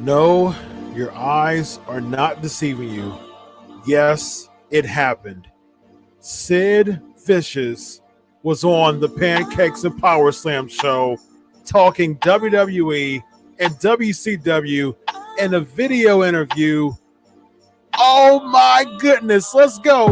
No, your eyes are not deceiving you. Yes, it happened. Sid Vicious was on the Pancakes and Powerslams show talking WWE and WCW in a video interview. Oh my goodness, let's go.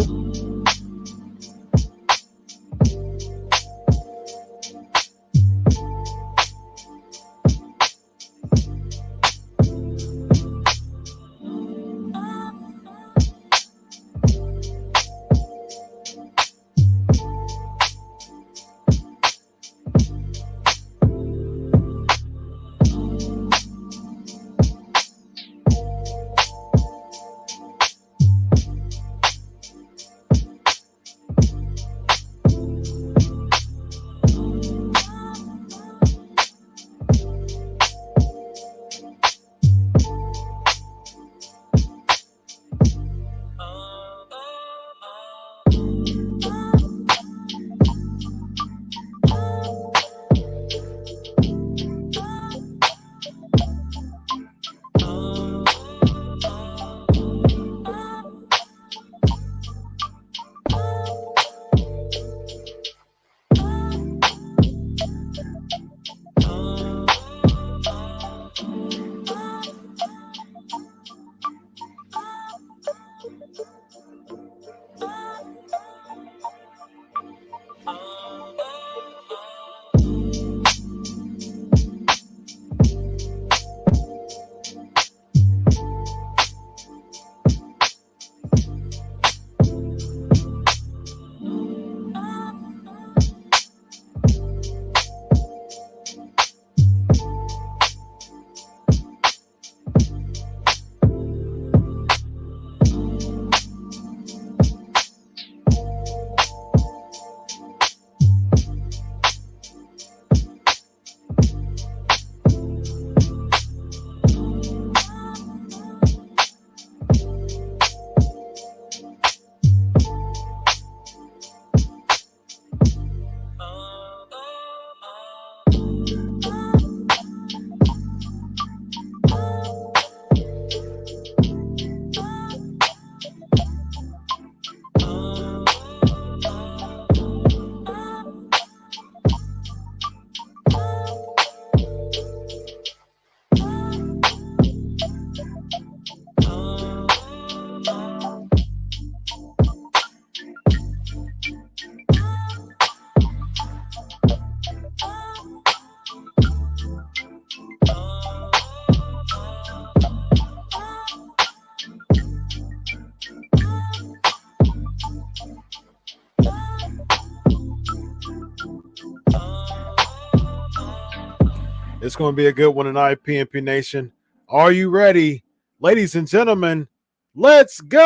It's going to be a good one tonight, PNP Nation. Are you ready? Ladies and gentlemen, let's go!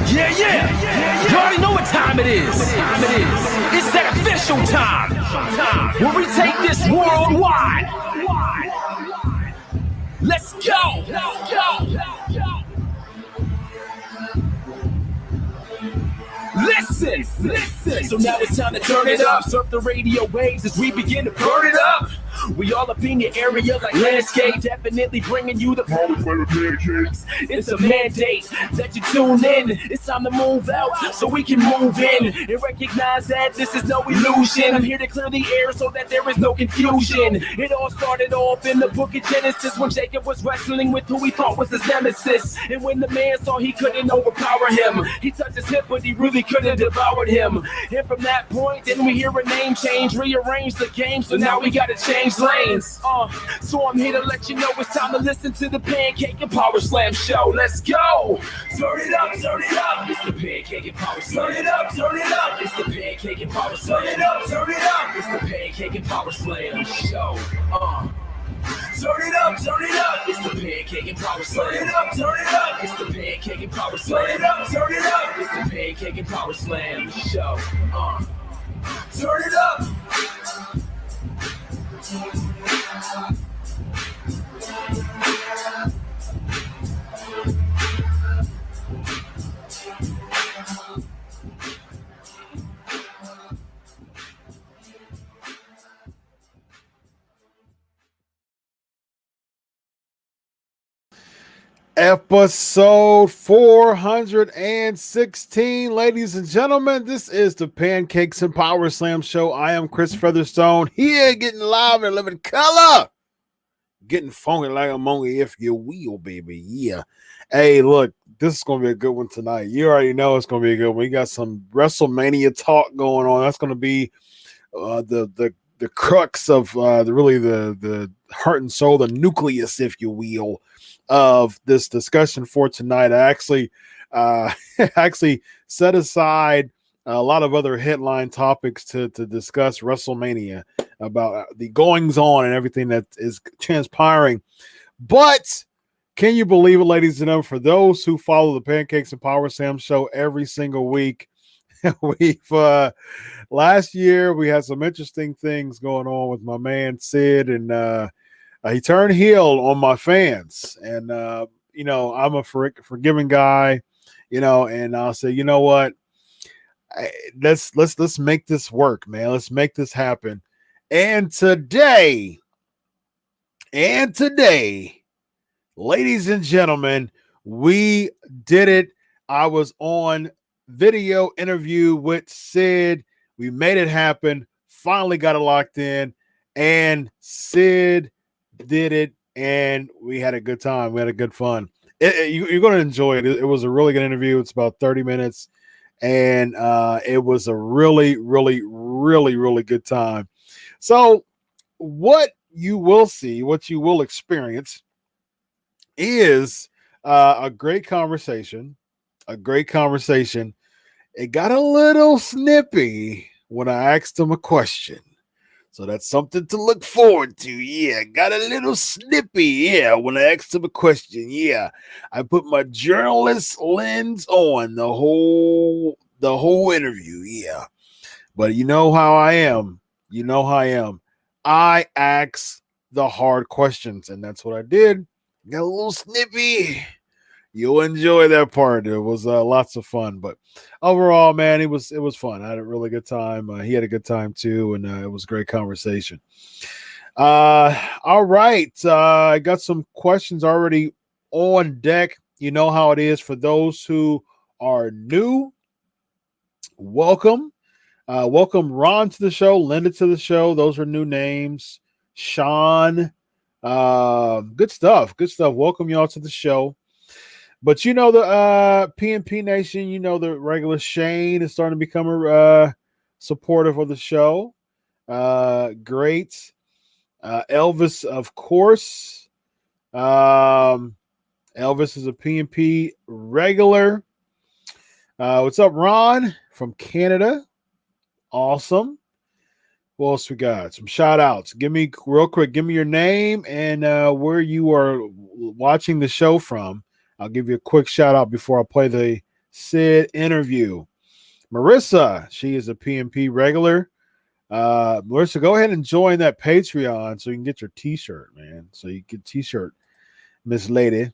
Yeah. You already know what time it is. It's that official time. Where we take this worldwide. Let's go. Listen. So now it's time to turn it up. Surf the radio waves as we begin to burn it up. We all up in your area like landscape. Definitely bringing you the pancakes. It's a mandate that you tune in. It's time to move out so we can move in and recognize that this is no illusion. I'm here to clear the air so that there is no confusion. It all started off in the book of Genesis when Jacob was wrestling with who he thought was his nemesis. And when the man saw he couldn't overpower him, he touched his hip but he really couldn't devour him. And from that point then we hear a name change, rearrange the game, so now we gotta change lanes. So I'm here to let you know it's time to listen to the Pancake and Powerslam show. Let's go. Turn it up. It's the Pancake and Powerslam. Turn it up. It's the Pancake and Powerslam. Turn it up. It's the Pancake and Powerslam show. Turn it up. It's the Pancake and Powerslam. Turn it up. It's the Pancake and Powerslam. Turn it up. It's the Pancake and Powerslam show. Turn it up. Episode 416, ladies and gentlemen. This is the Pancakes and Powerslams show. I am Chris Featherstone, here getting live and living color. Getting funky like a monkey, if you will, baby. Yeah. Hey, look, this is going to be a good one tonight. You already know it's going to be a good one. We got some WrestleMania talk going on. That's going to be the crux of the heart and soul, the nucleus, if you will, of this discussion for tonight. I actually set aside a lot of other headline topics to discuss WrestleMania, about the goings on and everything that is transpiring. But can you believe it, ladies and gentlemen, for those who follow the Pancakes and Powerslams show every single week, we've last year we had some interesting things going on with my man Sid, and he turned heel on my fans. And I'm a forgiving guy, and I'll say, you know what, let's make this work, man. Let's make this happen. And today, ladies and gentlemen, we did it. I was on video interview with Sid. We made it happen. Finally got it locked in, and Sid did it, and we had a good time. We had a good fun. You're going to enjoy it. It was a really good interview. It's about 30 minutes, and it was a really, really, really, really good time. So what you will see, what you will experience is a great conversation. It got a little snippy when I asked him a question. So that's something to look forward to. Yeah, got a little snippy. Yeah, when I asked him a question. Yeah, I put my journalist lens on the whole interview. Yeah, but you know how I am. I ask the hard questions, and that's what I did. Got a little snippy. You'll enjoy that part. It was lots of fun, but overall, man, it was fun. I had a really good time. He had a good time too, and it was a great conversation. All right, I got some questions already on deck. You know how it is for those who are new. Welcome. Welcome Ron to the show, Linda to the show. Those are new names. Sean. Good stuff. Welcome y'all to the show. But the PNP Nation, the regular Shane is starting to become supportive of the show. Great. Elvis, of course. Elvis is a PNP regular. What's up, Ron from Canada? Awesome. What else we got? Some shout outs. Give me your name and where you are watching the show from. I'll give you a quick shout out before I play the Sid interview. Marissa, she is a PNP regular. Marissa, go ahead and join that Patreon so you can get your t-shirt, man. So you get t-shirt, Miss Lady,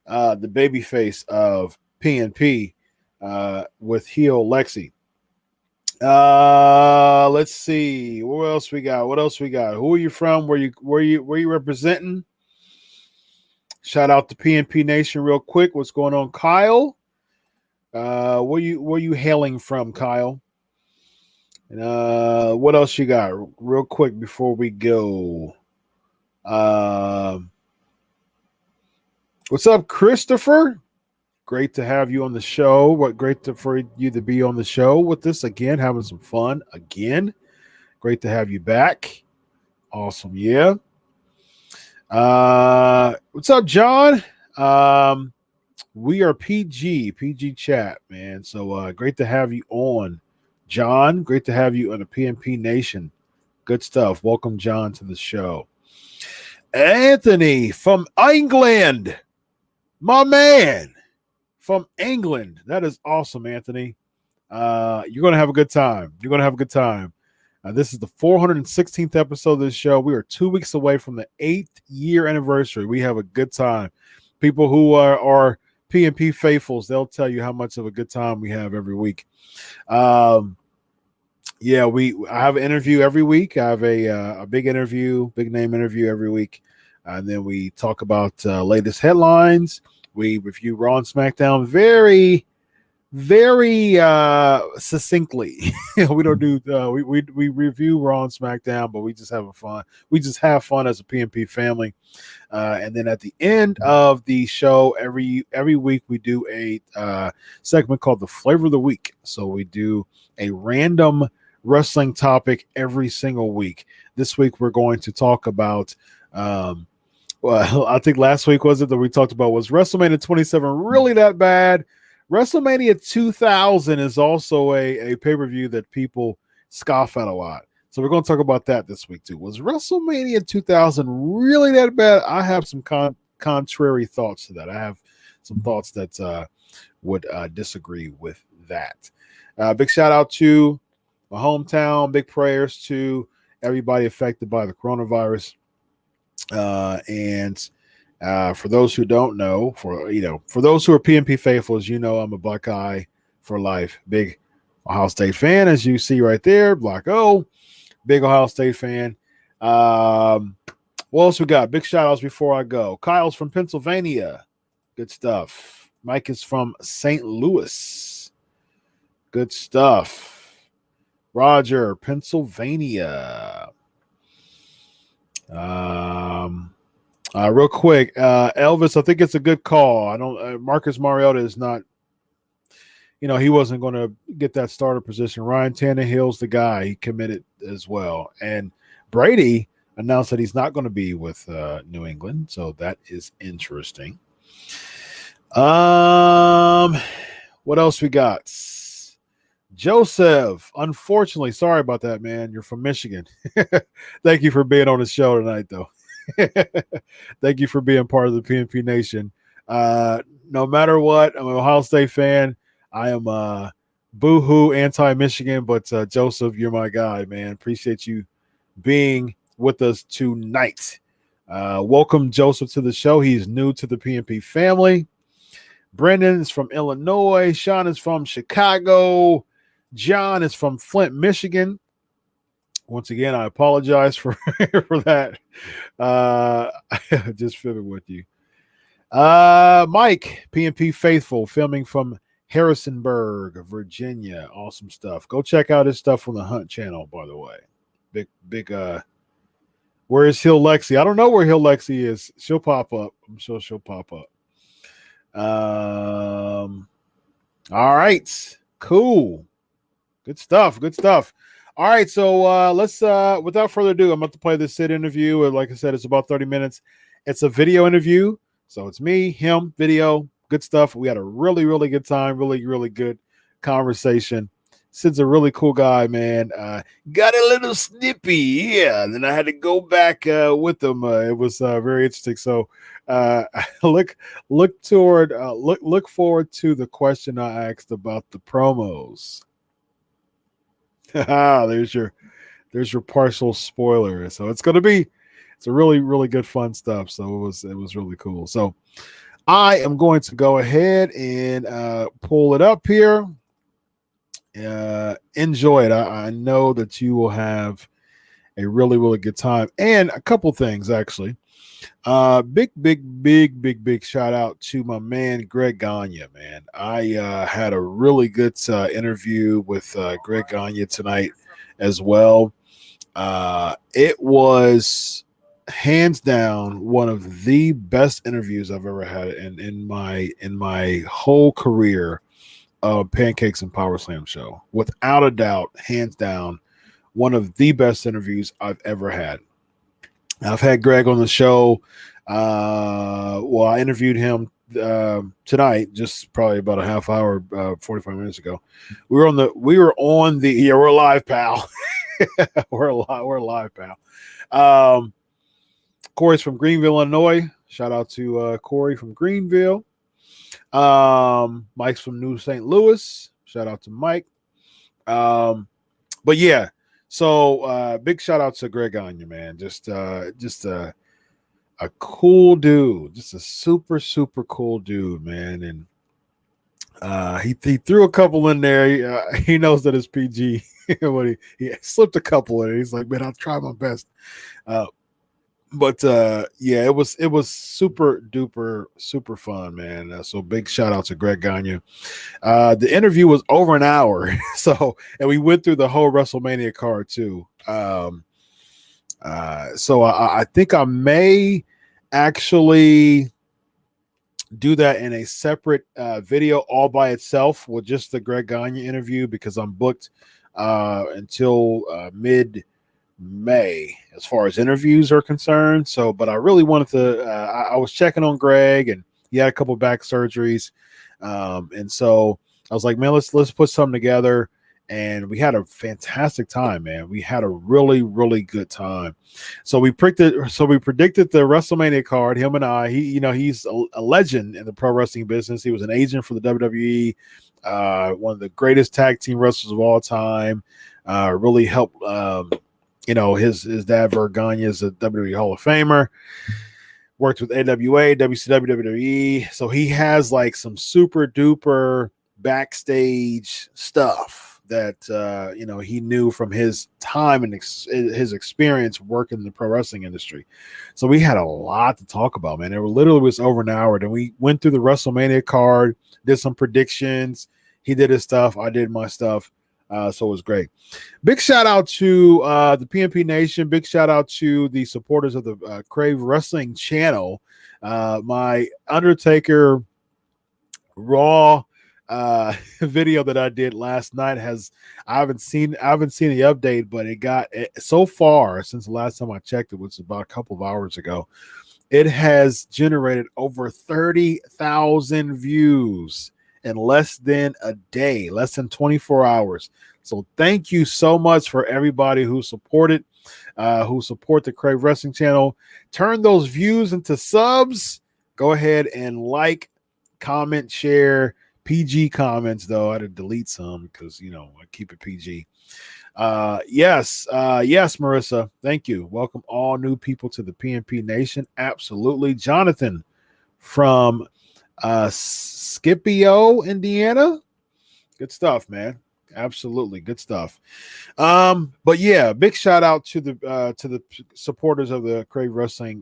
the baby face of PNP with heel Lexi. Let's see. What else we got? Who are you from? Where you representing? Shout out to PNP Nation real quick. What's going on, Kyle? Where you hailing from, Kyle? And what else you got? Real quick before we go. What's up, Christopher? Great to have you on the show. For you to be on the show with us again, having some fun again. Great to have you back. Awesome, yeah. What's up, John? We are PG chat, man. So great to have you on, John. Great to have you on the PNP Nation. Good stuff. Welcome, John, to the show. Anthony from England, my man. From England. That is awesome, Anthony. You're going to have a good time. This is the 416th episode of this show. We are 2 weeks away from the 8th year anniversary. We have a good time. People who are PNP faithfuls, they'll tell you how much of a good time we have every week. I have an interview every week. I have a big name interview every week. And then we talk about latest headlines. We review Raw and SmackDown very succinctly. We don't do we review Raw and SmackDown, but we just have fun. We just have fun as a PNP family. And then at the end of the show, every week we do a segment called the Flavor of the Week. So we do a random wrestling topic every single week. This week we're going to talk about well, I think last week was it that we talked about, was WrestleMania 27 really that bad? WrestleMania 2000 is also a pay-per-view that people scoff at a lot. So we're going to talk about that this week too. Was WrestleMania 2000 really that bad? I have some contrary thoughts to that. I have some thoughts that would disagree with that. Big shout out to my hometown. Big prayers to everybody affected by the coronavirus. And for those who don't know, for those who are PNP faithfuls, I'm a Buckeye for life. Big Ohio State fan, as you see right there. Black O, big Ohio State fan. What else we got? Big shout outs before I go. Kyle's from Pennsylvania. Good stuff. Mike is from St. Louis. Good stuff. Roger, Pennsylvania. Real quick, Elvis, I think it's a good call. I don't. Marcus Mariota is not. He wasn't going to get that starter position. Ryan Tannehill's the guy. He committed as well, and Brady announced that he's not going to be with New England. So that is interesting. What else we got? Joseph, unfortunately, sorry about that, man. You're from Michigan. Thank you for being on the show tonight, though. Thank you for being part of the PNP Nation. No matter what, I'm an Ohio State fan. I am boo-hoo anti-Michigan, but Joseph, you're my guy, man. Appreciate you being with us tonight. Welcome, Joseph, to the show. He's new to the PNP family. Brendan is from Illinois. Sean is from Chicago. John is from Flint, Michigan. Once again, I apologize for that. Just fibbing with you. Mike, PNP faithful, filming from Harrisonburg, Virginia. Awesome stuff. Go check out his stuff on the Hunt channel, by the way. Big where is Hill Lexi? I don't know where Hill Lexi is. She'll pop up. I'm sure she'll pop up. All right. Cool. Good stuff. All right, so let's without further ado, I'm about to play this Sid interview. Like I said, it's about 30 minutes. It's a video interview, so it's me, him, video, good stuff. We had a really, really good time, really, really good conversation. Sid's a really cool guy, man. Got a little snippy, yeah. And then I had to go back with him. It was very interesting. So look forward to the question I asked about the promos. There's your partial spoiler. So it's a really, really good fun stuff. So it was really cool. So I am going to go ahead and pull it up here. Enjoy it. I know that you will have a really, really good time. And a couple things actually. Big shout out to my man Greg Gagne, man. I had a really good interview with Greg Gagne tonight as well. It was hands down one of the best interviews I've ever had in my whole career of Pancakes and Powerslams show. Without a doubt, hands down, one of the best interviews I've ever had. I've had Greg on the show. I interviewed him tonight, just probably about a half hour, 45 minutes ago. We're live, pal. we're live, pal. Corey's from Greenville, Illinois. Shout out to Corey from Greenville. Mike's from New St. Louis. Shout out to Mike. But yeah. So big shout out to Greg Gagne, man. Just a cool dude, just a super, super cool dude, man. And he threw a couple in there. He knows that it's PG. When he slipped a couple in it. He's like, man, I'll try my best. But yeah, it was super duper super fun, man. So big shout out to Greg Gagne. The interview was over an hour, so and we went through the whole WrestleMania card too. So I think I may actually do that in a separate video all by itself with just the Greg Gagne interview because I'm booked until mid May as far as interviews are concerned. So, but I really wanted to. I was checking on Greg, and he had a couple back surgeries, and so I was like, man, let's put something together. And we had a fantastic time, man. We had a really good time. So we predicted the WrestleMania card. Him and I. He's a legend in the pro wrestling business. He was an agent for the WWE, one of the greatest tag team wrestlers of all time. Really helped. His dad, Vern Gagne, is a WWE Hall of Famer. Worked with AWA, WCW, WWE. So he has like some super duper backstage stuff that he knew from his time and his experience working in the pro wrestling industry. So we had a lot to talk about, man. It literally was over an hour. Then we went through the WrestleMania card, did some predictions. He did his stuff. I did my stuff. So it was great. Big shout out to the PNP Nation. Big shout out to the supporters of the Crave Wrestling channel. My Undertaker Raw video that I did last night I haven't seen the update, but it got so far since the last time I checked it, which was about a couple of hours ago. It has generated over 30,000 views in less than a day, less than 24 hours. So thank you so much for everybody who support the Crave Wrestling channel. Turn those views into subs. Go ahead and like, comment, share. PG comments, though. I had to delete some because, I keep it PG. Yes, Marissa. Thank you. Welcome all new people to the PNP Nation. Absolutely. Jonathan from Scipio, Indiana. Good stuff, man. Absolutely good stuff. But yeah, big shout out to the supporters of the Crave Wrestling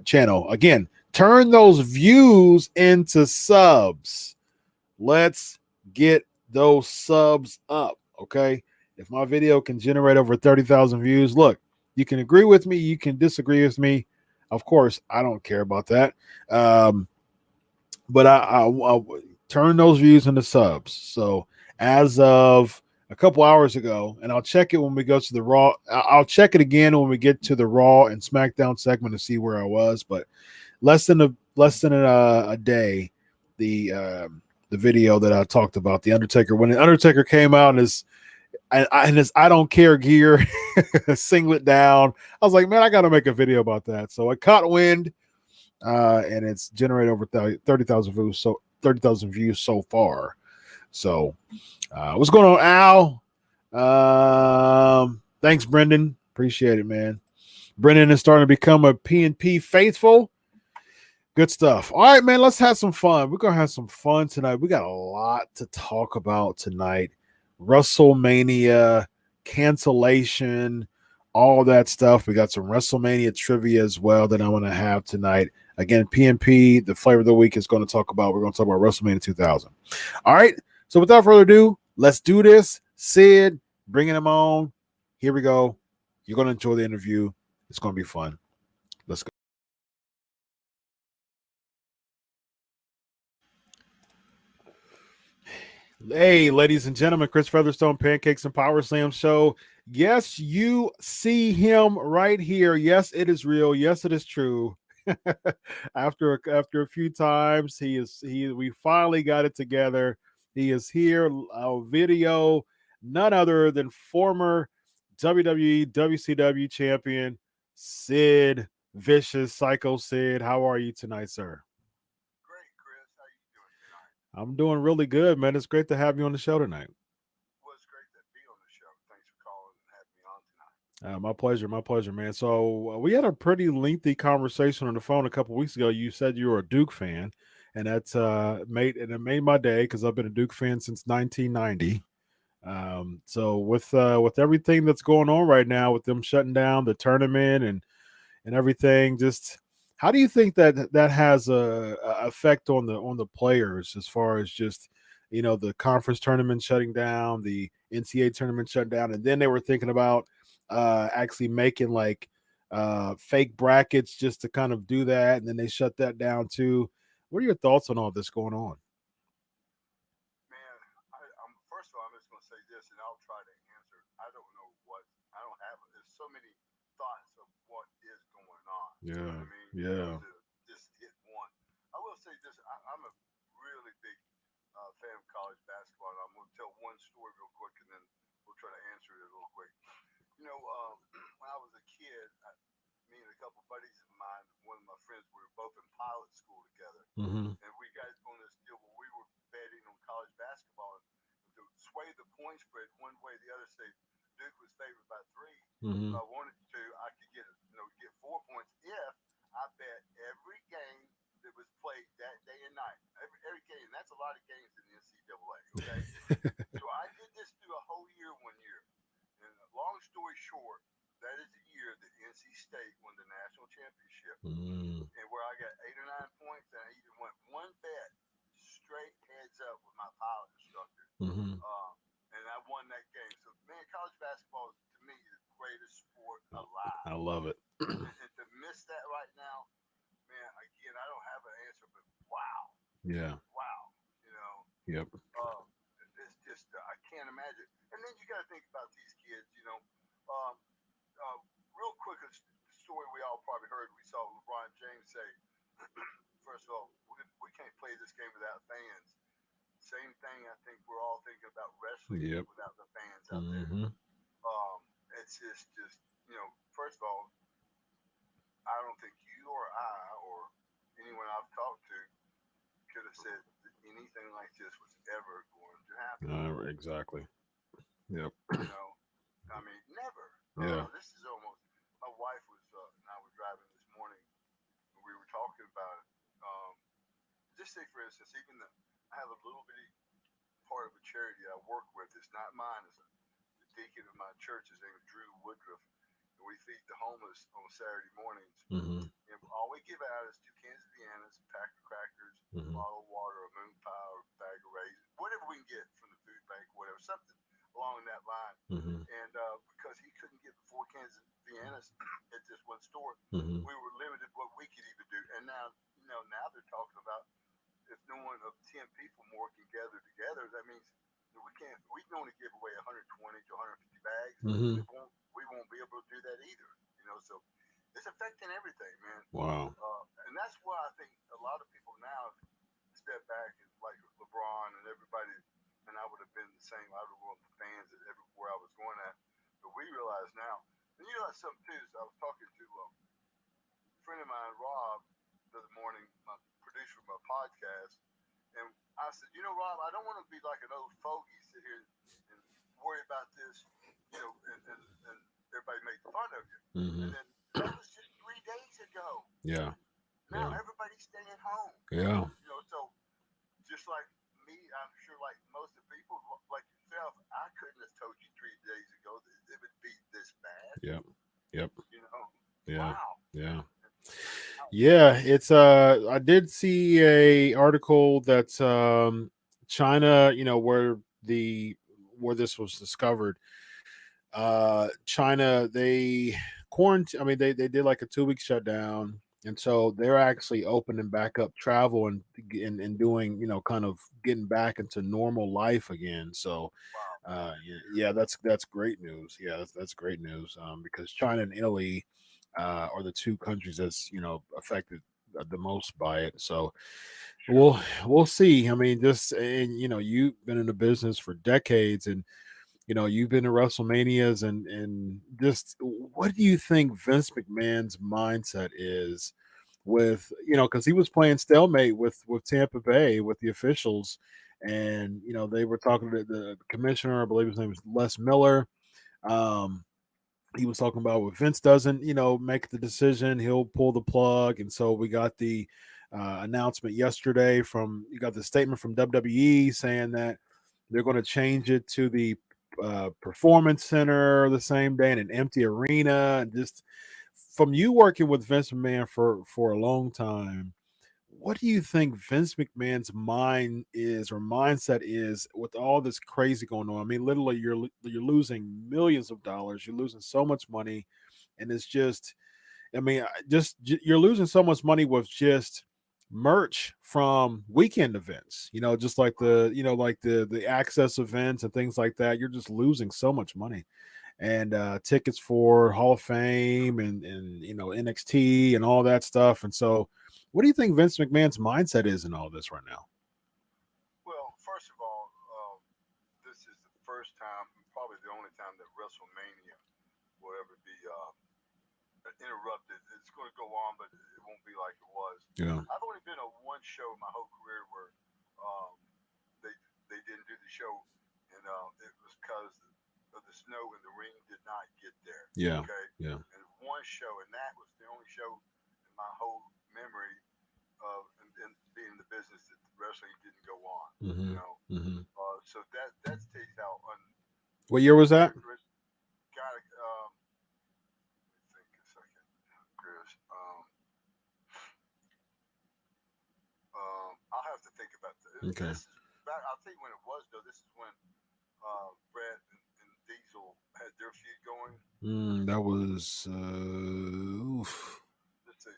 channel. Again, turn those views into subs. Let's get those subs up, okay? If my video can generate over 30,000 views, look, you can agree with me, you can disagree with me. Of course, I don't care about that. But I'll turn those views into subs. So as of a couple hours ago, and I'll check it when we go to the Raw. I'll check it again when we get to the Raw and SmackDown segment to see where I was. But less than a day, the video that I talked about, the Undertaker, when the Undertaker came out in his I don't care gear, singlet down. I was like, man, I got to make a video about that. So I caught wind, and it's generated over 30,000 views. So 30,000 views so far. So what's going on, Al? Thanks, Brendan. Appreciate it, man. Brendan is starting to become a PNP faithful. Good stuff. All right, man, let's have some fun. We're going to have some fun tonight. We got a lot to talk about tonight. WrestleMania, cancellation, all that stuff. We got some WrestleMania trivia as well that I'm going to have tonight. Again, PNP, the flavor of the week we're going to talk about WrestleMania 2000. All right, so without further ado, let's do this. Sid, bringing him on. Here we go. You're going to enjoy the interview. It's going to be fun. Let's go. Hey, ladies and gentlemen, Chris Featherstone, Pancakes and Powerslams show. Yes, you see him right here. Yes, it is real. Yes, it is true. After a few times, we finally got it together. He is here. Our video, none other than former WWE, WCW champion Sid Vicious, Psycho Sid. How are you tonight, sir? I'm doing really good, man. It's great to have you on the show tonight. Well, it's great to be on the show. Thanks for calling and having me on tonight. My pleasure, man. So we had a pretty lengthy conversation on the phone a couple weeks ago. You said you were a Duke fan, and that's it made my day because I've been a Duke fan since 1990. So with everything that's going on right now, with them shutting down the tournament and and everything. Just how do you think that has a effect on the players as far as just the conference tournament shutting down, the NCAA tournament shut down, and then they were thinking about actually making like fake brackets just to kind of do that, and then they shut that down too. What are your thoughts on all this going on? Man, I'm first of all, I'm just going to say this, and I'll try to answer. I don't know what I don't have. There's so many thoughts of what is going on. You know Yeah, what I mean? yeah. To just hit one. I will say this. I'm a really big fan of college basketball, and I'm going to tell one story real quick, and then we'll try to answer it real quick. When I was a kid, me and a couple buddies of mine, one of my friends, we were both in pilot school together, Mm-hmm. and we got on this deal where we were betting on college basketball and to sway the point spread one way or the other. Say Duke was favored by 3. If Mm-hmm. I wanted to, I could get 4 points if I bet every game that was played that day and night. Every game. That's a lot of games in the NCAA. Okay, so I did this through a whole year one year. And long story short, that is the year that NC State won the national championship, Mm-hmm. and where I got 8 or 9 points, and I even went one bet straight heads up with my pilot instructor, Mm-hmm. um, and I won that game. So, man, college basketball is, to me, the greatest sport alive. I love it. And to miss that right now, man, again, I don't have an answer, but wow, Yeah. wow, you know, Yep. uh, it's just I can't imagine. And then you got to think about these kids, um, uh, real quick, a story we all probably heard. We saw LeBron James say, first of all, we can't play this game without fans. Same thing I think we're all thinking about wrestling Yep. without the fans out there. Mm-hmm. Um, it's just, first of all, I don't think you or I or anyone I've talked to could have said that anything like this was ever going to happen. Exactly. Yep. You know, I mean, never. Yeah. This is almost. My wife was and I were driving this morning, and we were talking about it. Just say, for instance, I have a little bitty part of a charity I work with. It's not mine. It's the deacon of my church. His name is Drew Woodruff, and we feed the homeless on Saturday mornings. Mm-hmm. And all we give out is 2 cans of Viennas, a pack of crackers, a Mm-hmm. bottle of water, a moon pie, or a bag of raisins, whatever we can get from the food bank, whatever, something along that line. Mm-hmm. And because he couldn't get the 4 cans of Viennas at this one store, Mm-hmm. we were limited what we could even do. And now, now they're talking about if no one of 10 people more can gather together, that means that we can only give away 120 to 150 bags. Mm-hmm. We won't be able to do that either. So it's affecting everything, man. Wow. And that's why I think a lot of people now step back and like LeBron and everybody, and I would have been the same. I would have wanted the fans at everywhere I was going at. But we realize now, and you know something too. So I was talking to a friend of mine, Rob, the other morning, my producer of my podcast, and I said, Rob, I don't want to be like an old fogey, sit here and worry about this, and everybody make fun of you. Mm-hmm. And then that was just 3 days ago. Yeah. Now Yeah. everybody's staying home. Yeah. So just like me, I'm sure like most of the people, like yourself, I couldn't have told you 3 days ago that it would be this bad. Yep. Yep. Yeah. Wow. Yeah. Yeah, it's I did see a article that China, where this was discovered. China, they quarantine, I mean they did like a 2 week shutdown, and so they're actually opening back up travel and doing, kind of getting back into normal life again. So yeah, that's great news. Yeah, that's great news. Because China and Italy are the two countries that's affected the most by it. So we'll see. I mean, just and you've been in the business for decades, and you've been to WrestleManias, and just what do you think Vince McMahon's mindset is with because he was playing stalemate with Tampa Bay with the officials, and they were talking to the commissioner. I believe his name was Les Miller. Um, he was talking about if Vince doesn't, make the decision, he'll pull the plug. And so we got the announcement yesterday you got the statement from WWE saying that they're going to change it to the Performance Center the same day in an empty arena, and just from you working with Vince McMahon for a long time, what do you think Vince McMahon's mind is or mindset is with all this crazy going on? I mean, literally, you're losing millions of dollars. You're losing so much money, and it's just, I mean, you're losing so much money with just merch from weekend events. Just like the access events and things like that. You're just losing so much money, and tickets for Hall of Fame and NXT and all that stuff. And so, what do you think Vince McMahon's mindset is in all this right now? Well, first of all, this is the first time, probably the only time that WrestleMania will ever be interrupted. It's going to go on, but it won't be like it was. Yeah. I've only been on one show my whole career where um, they didn't do the show, and it was because of the snow and the ring did not get there. Yeah. Okay. Yeah. And one show, and that was the only show in my whole memory of and being in the business that wrestling didn't go on. Mm-hmm. Mm-hmm. So that stays out. What year was that? Got let me think a second, Chris. I'll have to think about that. Okay. I'll tell you when it was though. This is when Brett and Diesel had their feud going. That was Let's see.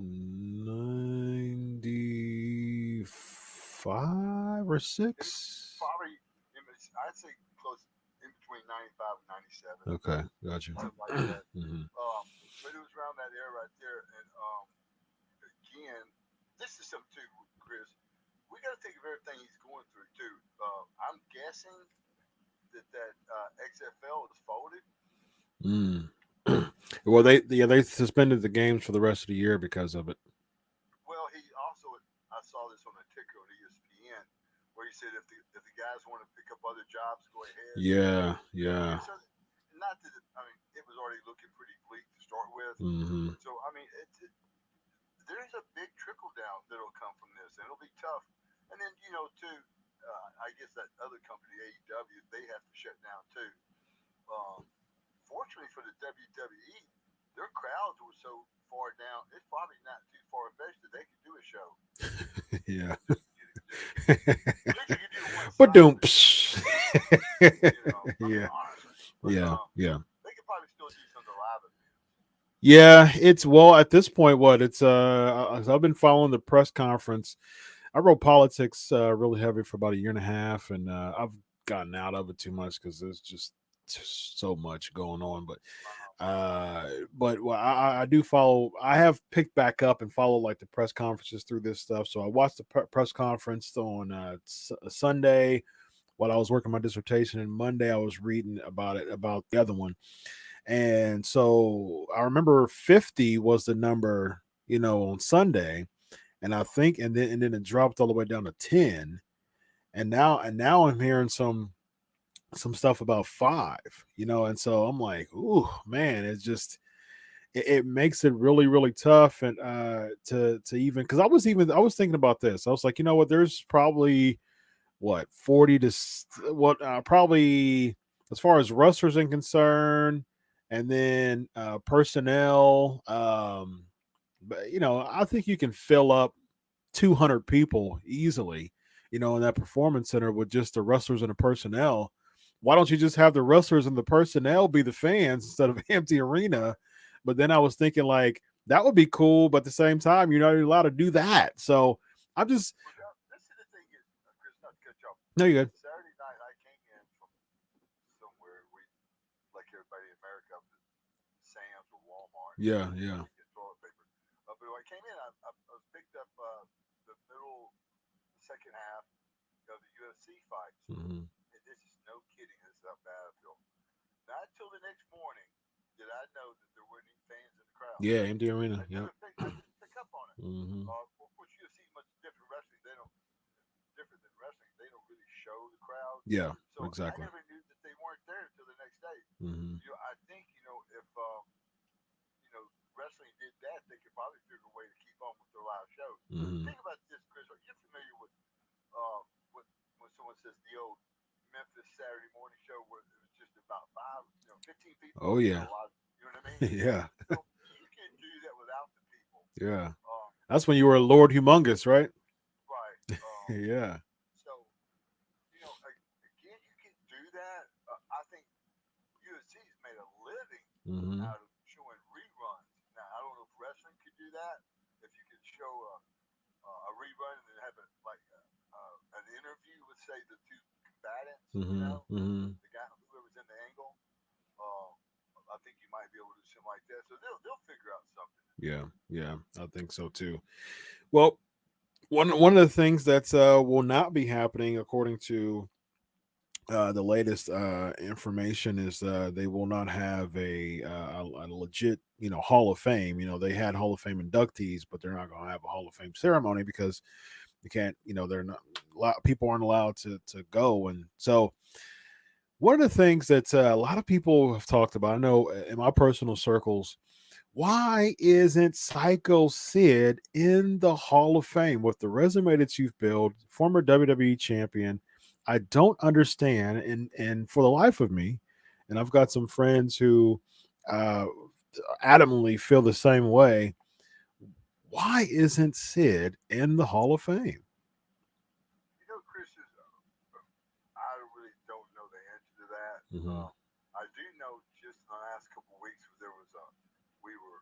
95 or 6. Probably, I'd say close in between 95 and 97. Okay, gotcha. Something like that. Mm-hmm. But it was around that era right there. And again, this is something too, Chris. We got to think of everything he's going through too. I'm guessing that XFL is folded. Well, they suspended the games for the rest of the year because of it. Well, he also, I saw this on a ticker on ESPN where he said if the guys want to pick up other jobs, go ahead. Yeah. So, not that it was already looking pretty bleak to start with. Mm-hmm. So there's a big trickle down that'll come from this, and it'll be tough. And then too, I guess that other company AEW, they have to shut down too. Fortunately for the WWE, their crowds were so far down, it's probably not too far fetched that they could do a show. Yeah. But Yeah. Yeah. They could probably still do something live. Yeah, it's at this point, I've been following the press conference. I wrote politics really heavy for about a year and a half, and I've gotten out of it too much because there's just so much going on. But I do follow. I have picked back up and followed like the press conferences through this stuff. So I watched the press conference on Sunday while I was working my dissertation, and Monday I was reading about the other one. And so I remember 50 was the number, on Sunday. And I think, and then it dropped all the way down to 10, and now I'm hearing some stuff about 5, and so I'm like, ooh, man, it's just it makes it really, really tough, and to even because I was thinking about this. I was like, what, there's probably 40 to probably as far as wrestlers are concerned, and then personnel. But I think you can fill up 200 people easily, in that performance center with just the wrestlers and the personnel. Why don't you just have the wrestlers and the personnel be the fans instead of empty arena? But then I was thinking like that would be cool, but at the same time, you're not allowed to do that. So I'm just. This is the thing is, Chris, not to cut you off. No, you're good. Saturday night, I came in from somewhere, like everybody in America, Sam's or Walmart. Yeah. But when I came in, I was picked up the middle, second half of the UFC fights. Mm-hmm. And this is no kidding. This is how bad I feel. Not until the next morning did I know that there weren't any fans in the crowd. Yeah, empty arena. I didn't pick up on it. Mm-hmm. Which UFC is much different wrestling. They don't really show the crowd. Yeah, so exactly. I never knew that they weren't there until the next day. Mm-hmm. I think if wrestling did that, they could probably figure a way to keep on with their live shows. Mm-hmm. Think about this, Chris. Are you familiar with when someone says the old Memphis Saturday morning show where it was just about 15 people? Oh yeah. You know what I mean? Yeah. So you could Yeah. Um, That's when you were Lord Humongous, right? right. Yeah. So again, you can do that. I think UFC's made a living Hmm. out of showing reruns. Now, I don't know if wrestling could do that. If you could show a rerun and then have it like an interview with, say, the two combatants, Hmm. Hmm. the guy, whoever's in the angle. Um, I think you might be able to do something like that. So they'll figure out something to do. Yeah. Yeah. I think so too. Well, one of the things that will not be happening, according to the latest information, is they will not have a legit, Hall of Fame. They had Hall of Fame inductees, but they're not going to have a Hall of Fame ceremony because you can't. They're not. People aren't allowed to go, and so one of the things that a lot of people have talked about, I know in my personal circles, why isn't Psycho Sid in the Hall of Fame with the resume that you've built, former WWE champion? I don't understand, and for the life of me, and I've got some friends who uh, adamantly feel the same way. Why isn't Sid in the Hall of Fame? Chris, I really don't know the answer to that. Hmm. I do know just in the last couple of weeks there was we were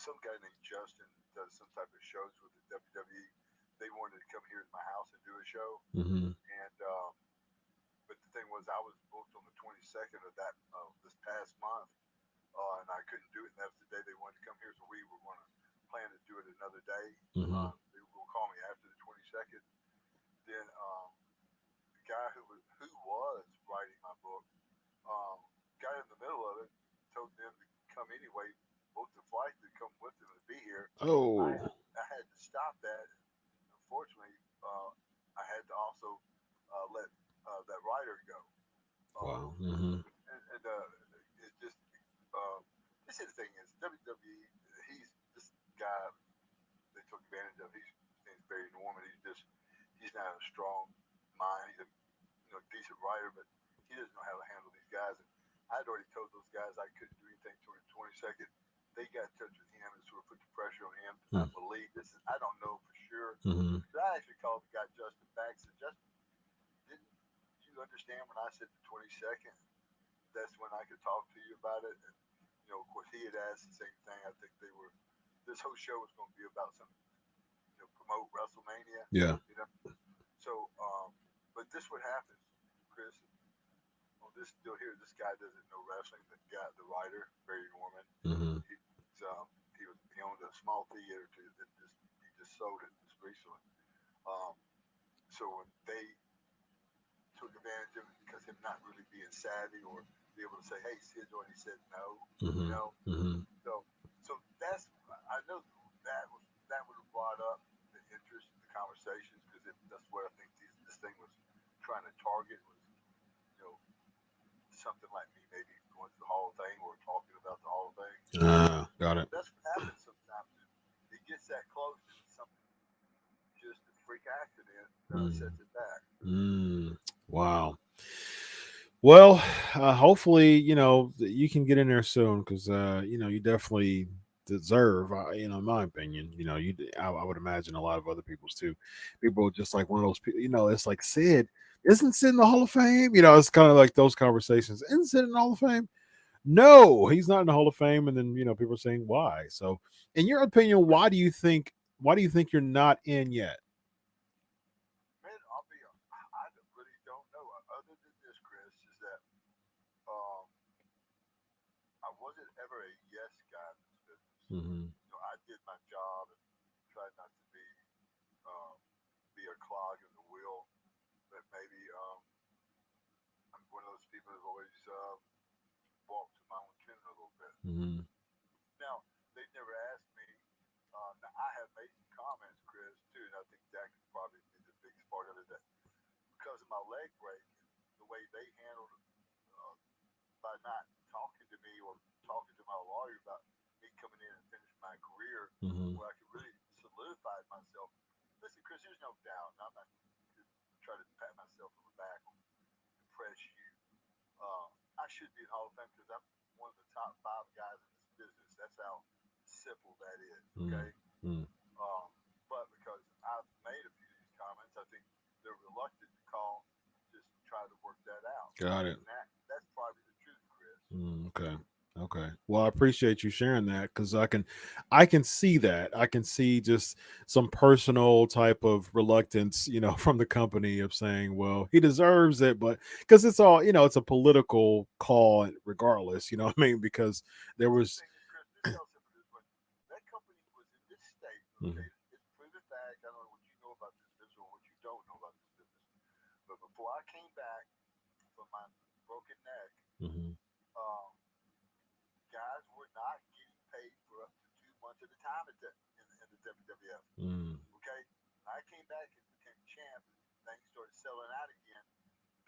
some guy named Justin does some type of shows with the WWE. They wanted to come here to my house and do a show, Hmm. and but the thing was I was booked on the 22nd of that this past month, and I couldn't do it. And that was the day they wanted to come here, so we were going to plan to do it another day. Hmm. They were going to call me after the 22nd. Then the guy who was writing my book got in the middle of it, told them to come anyway, booked the flight to come with them to be here. I Oh, I had to stop that. Unfortunately, I had to also let that writer go. Um, wow. Hmm. and it's just this is the thing is WWE. He's this guy they took advantage of. His name's Barry Norman. He's not a strong mind. He's a decent writer, but he doesn't know how to handle these guys. And I'd already told those guys I couldn't do anything till the 22nd. They got in touch with him and sort of put the pressure on him. I believe this is. I don't know for sure. Hmm. But I actually called the guy Justin back. Said Justin, didn't you understand when I said the 22nd? That's when I could talk to you about it. And of course, he had asked the same thing. I think they were. This whole show was going to be about some, promote WrestleMania. Yeah. You know. So, but this what happens, Chris. On this deal here, this guy doesn't know wrestling. The guy, the writer, Barry Norman, Hmm. he owned a small theater too. That he just sold it just recently. Um, so when they took advantage of it because him not really being savvy or be able to say, "Hey, Sid," when he said no, you Hmm. know. Hmm. So that's I know that would have brought up the interest, the conversations because that's what I think this thing was trying to target was you know something like me maybe going to the Hall of Fame or talking about the Hall of Fame. Got it. That's what happens sometimes. It gets that close and something just a freak accident Mm. sets it back. Mm. Wow. Well, hopefully, you can get in there soon because, you definitely deserve, in my opinion, I would imagine a lot of other people's too. People are just like one of those people, it's like Sid, isn't Sid in the Hall of Fame? It's kind of like those conversations. Isn't Sid in the Hall of Fame? No, he's not in the Hall of Fame. And then, people are saying why. So, in your opinion, why do you think you're not in yet? Man, I really don't know. Other than this, Chris, is that um, I wasn't ever a yes guy in this business. Hmm. I did my job and tried not to um, be a clog in the wheel. But maybe I'm one of those people who've always walked to my own tune a little bit. Hmm. Now, they never asked me. Now, I have made some comments, Chris, too, and I think that could probably be the biggest part of it. That because of my leg break, the way they handled it uh, by not talking to me or talking to my lawyer about me coming in and finishing my career, Hmm. where I could really solidify myself. Listen, Chris, there's no doubt, and I'm not trying to pat myself on the back or impress you. I should be in Hall of Fame because I'm one of the top 5 guys in this business. That's how simple that is. Mm. Okay. Mm. But because I've made a few of these comments, I think they're reluctant to call, just try to work that out. Got it. And that's probably the truth, Chris. Okay. Okay. Well, I appreciate you sharing that because I can see that. I can see just some personal type of reluctance, from the company of saying, well, he deserves it, but because it's all, it's a political call regardless, what I mean? Because there Well, the was thing is, Chris, this tells simple this way. That company was in this state, Mhm, okay? It's proven fact. I don't know what you know about this business or what you don't know about this business. But before I came back from my broken neck, mhm, um, guys were not getting paid for up to 2 months at a time in the WWF. mm, Okay, I came back and became champ, and things started selling out again.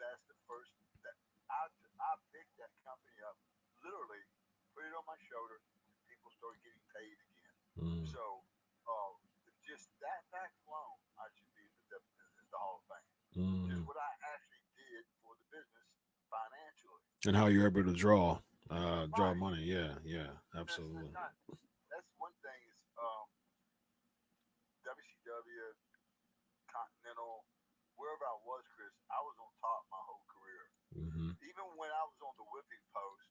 That's the first that I picked that company up, literally put it on my shoulder, and people started getting paid again. mm, So, uh, just that fact alone, I should be in the Hall of Fame. Just mm. what I actually did for the business financially. And how you're able to draw Right. money. Yeah, yeah, That's absolutely. not. That's one thing. Is WCW, Continental, wherever I was, Chris, I was on top my whole career. Hmm. Even when I was on the whipping post,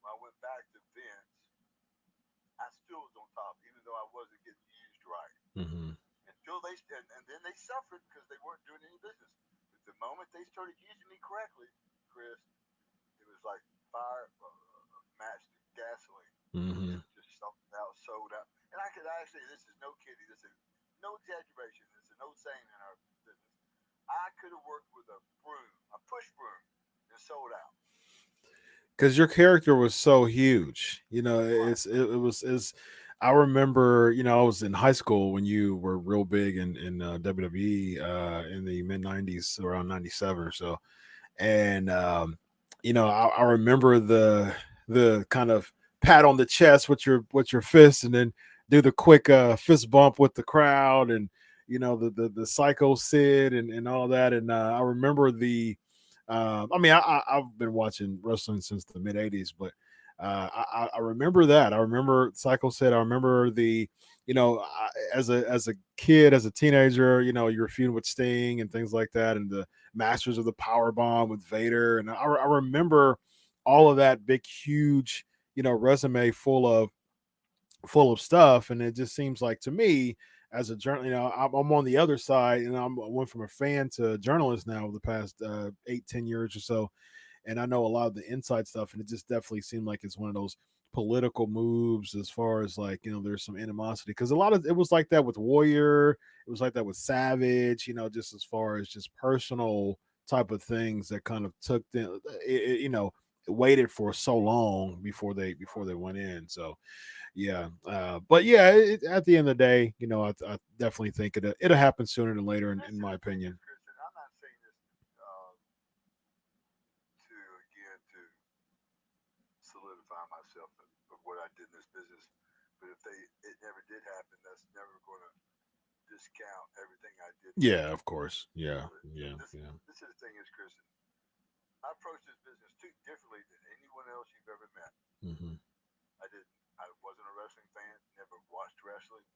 when I went back to Vince, I still was on top, even though I wasn't getting used right. Hmm. Until and then they suffered because they weren't doing any business. But the moment they started using me correctly, Chris, it was like fire matched gasoline. Hmm. It just something out, sold out. And I could actually, this is no kidding, this is no exaggeration, this is no saying in our business. I could have worked with a broom, a push broom, and sold out. Because your character was so huge. Right. It's I remember, I was in high school when you were real big in WWE in the mid '90s, around '97 or so, and I remember the kind of pat on the chest with your fist, and then do the quick fist bump with the crowd, and the psycho Sid and all that, and I remember I mean, I've been watching wrestling since the mid '80s, but I remember that. I remember Psycho Sid. I remember as a kid, as a teenager, you're feuding with Sting and things like that, and the Masters of the Power Bomb with Vader, and I remember all of that big, huge, resume full of stuff, and it just seems like to me as a journal, I'm on the other side, and I went from a fan to a journalist now over the past 8-10 years or so, and I know a lot of the inside stuff, and it just definitely seemed like it's one of those political moves as far as like there's some animosity because a lot of it was like that with Warrior, it was like that with Savage, just as far as just personal type of things that kind of took them, waited for so long before they went in. So yeah, but yeah, at the end of the day, I definitely think it'll happen sooner than later, And in this is my the thing, is opinion. Chris, and I'm not saying this to again to solidify myself of what I did in this business, but if it never did happen, that's never going to discount everything I did for the Yeah, of company. course. Yeah, But yeah, this yeah. this is the thing, is Chris. I approach this business too differently than anyone else you've ever met. Hmm. I didn't. I wasn't a wrestling fan. Never watched wrestling.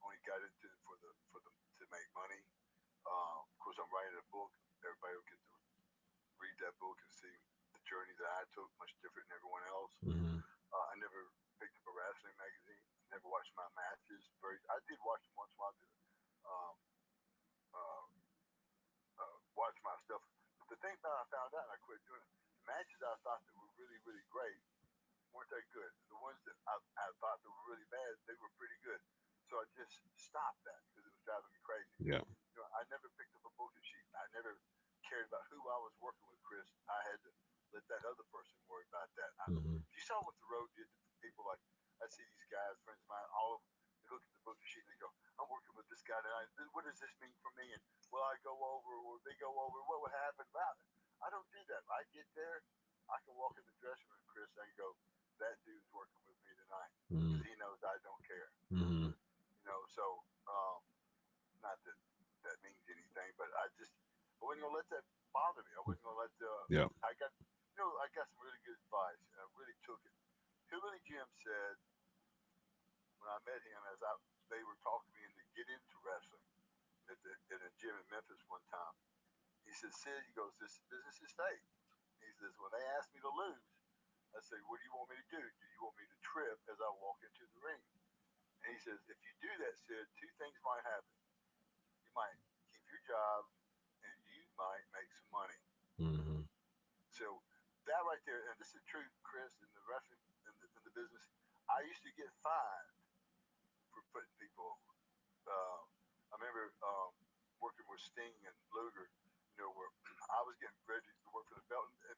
Only got into it for the to make money. Of course, I'm writing a book. Everybody will get to read that book and see the journey that I took, much different than everyone else. Hmm. I never picked up a wrestling magazine. Never watched my matches. I did watch them once in a while. Um, uh, watch my stuff. But the thing that I found out, and I quit doing it. The matches I thought that were really, really great weren't that good. The ones that I thought that were really bad, they were pretty good. So I just stopped that because it was driving me crazy. Yeah. I never picked up a booking sheet. I never cared about who I was working with, Chris. I had to let that other person worry about that. Hmm. You saw what the road did to people. Like, I see these guys, friends of mine, all of them, they look at the booking sheet and they go, I'm working with this guy tonight. What does this mean for me? And will I go over, or they go over? What would happen? Well, I don't do that. I get there, I can walk in the dressing room, Chris, and go, that dude's working with me tonight because he knows I don't care. Hmm. So not that that means anything, but I wasn't gonna let that bother me. I wasn't gonna let Yeah. I got some really good advice, and I really took it. Hillbilly Jim said, when I met him, they were talking to me and to get into wrestling in a gym in Memphis one time. He said, Sid, he goes, this business is fake. He says, when they ask me to lose, I say, what do you want me to do? Do you want me to trip as I walk into the ring? And he says, if you do that, Sid, two things might happen. You might keep your job and you might make some money. Mm-hmm. So that right there, and this is true, Chris, in the wrestling, in the business, I used to get fined for putting people over. I remember working with Sting and Luger, where I was getting ready to work for the belt and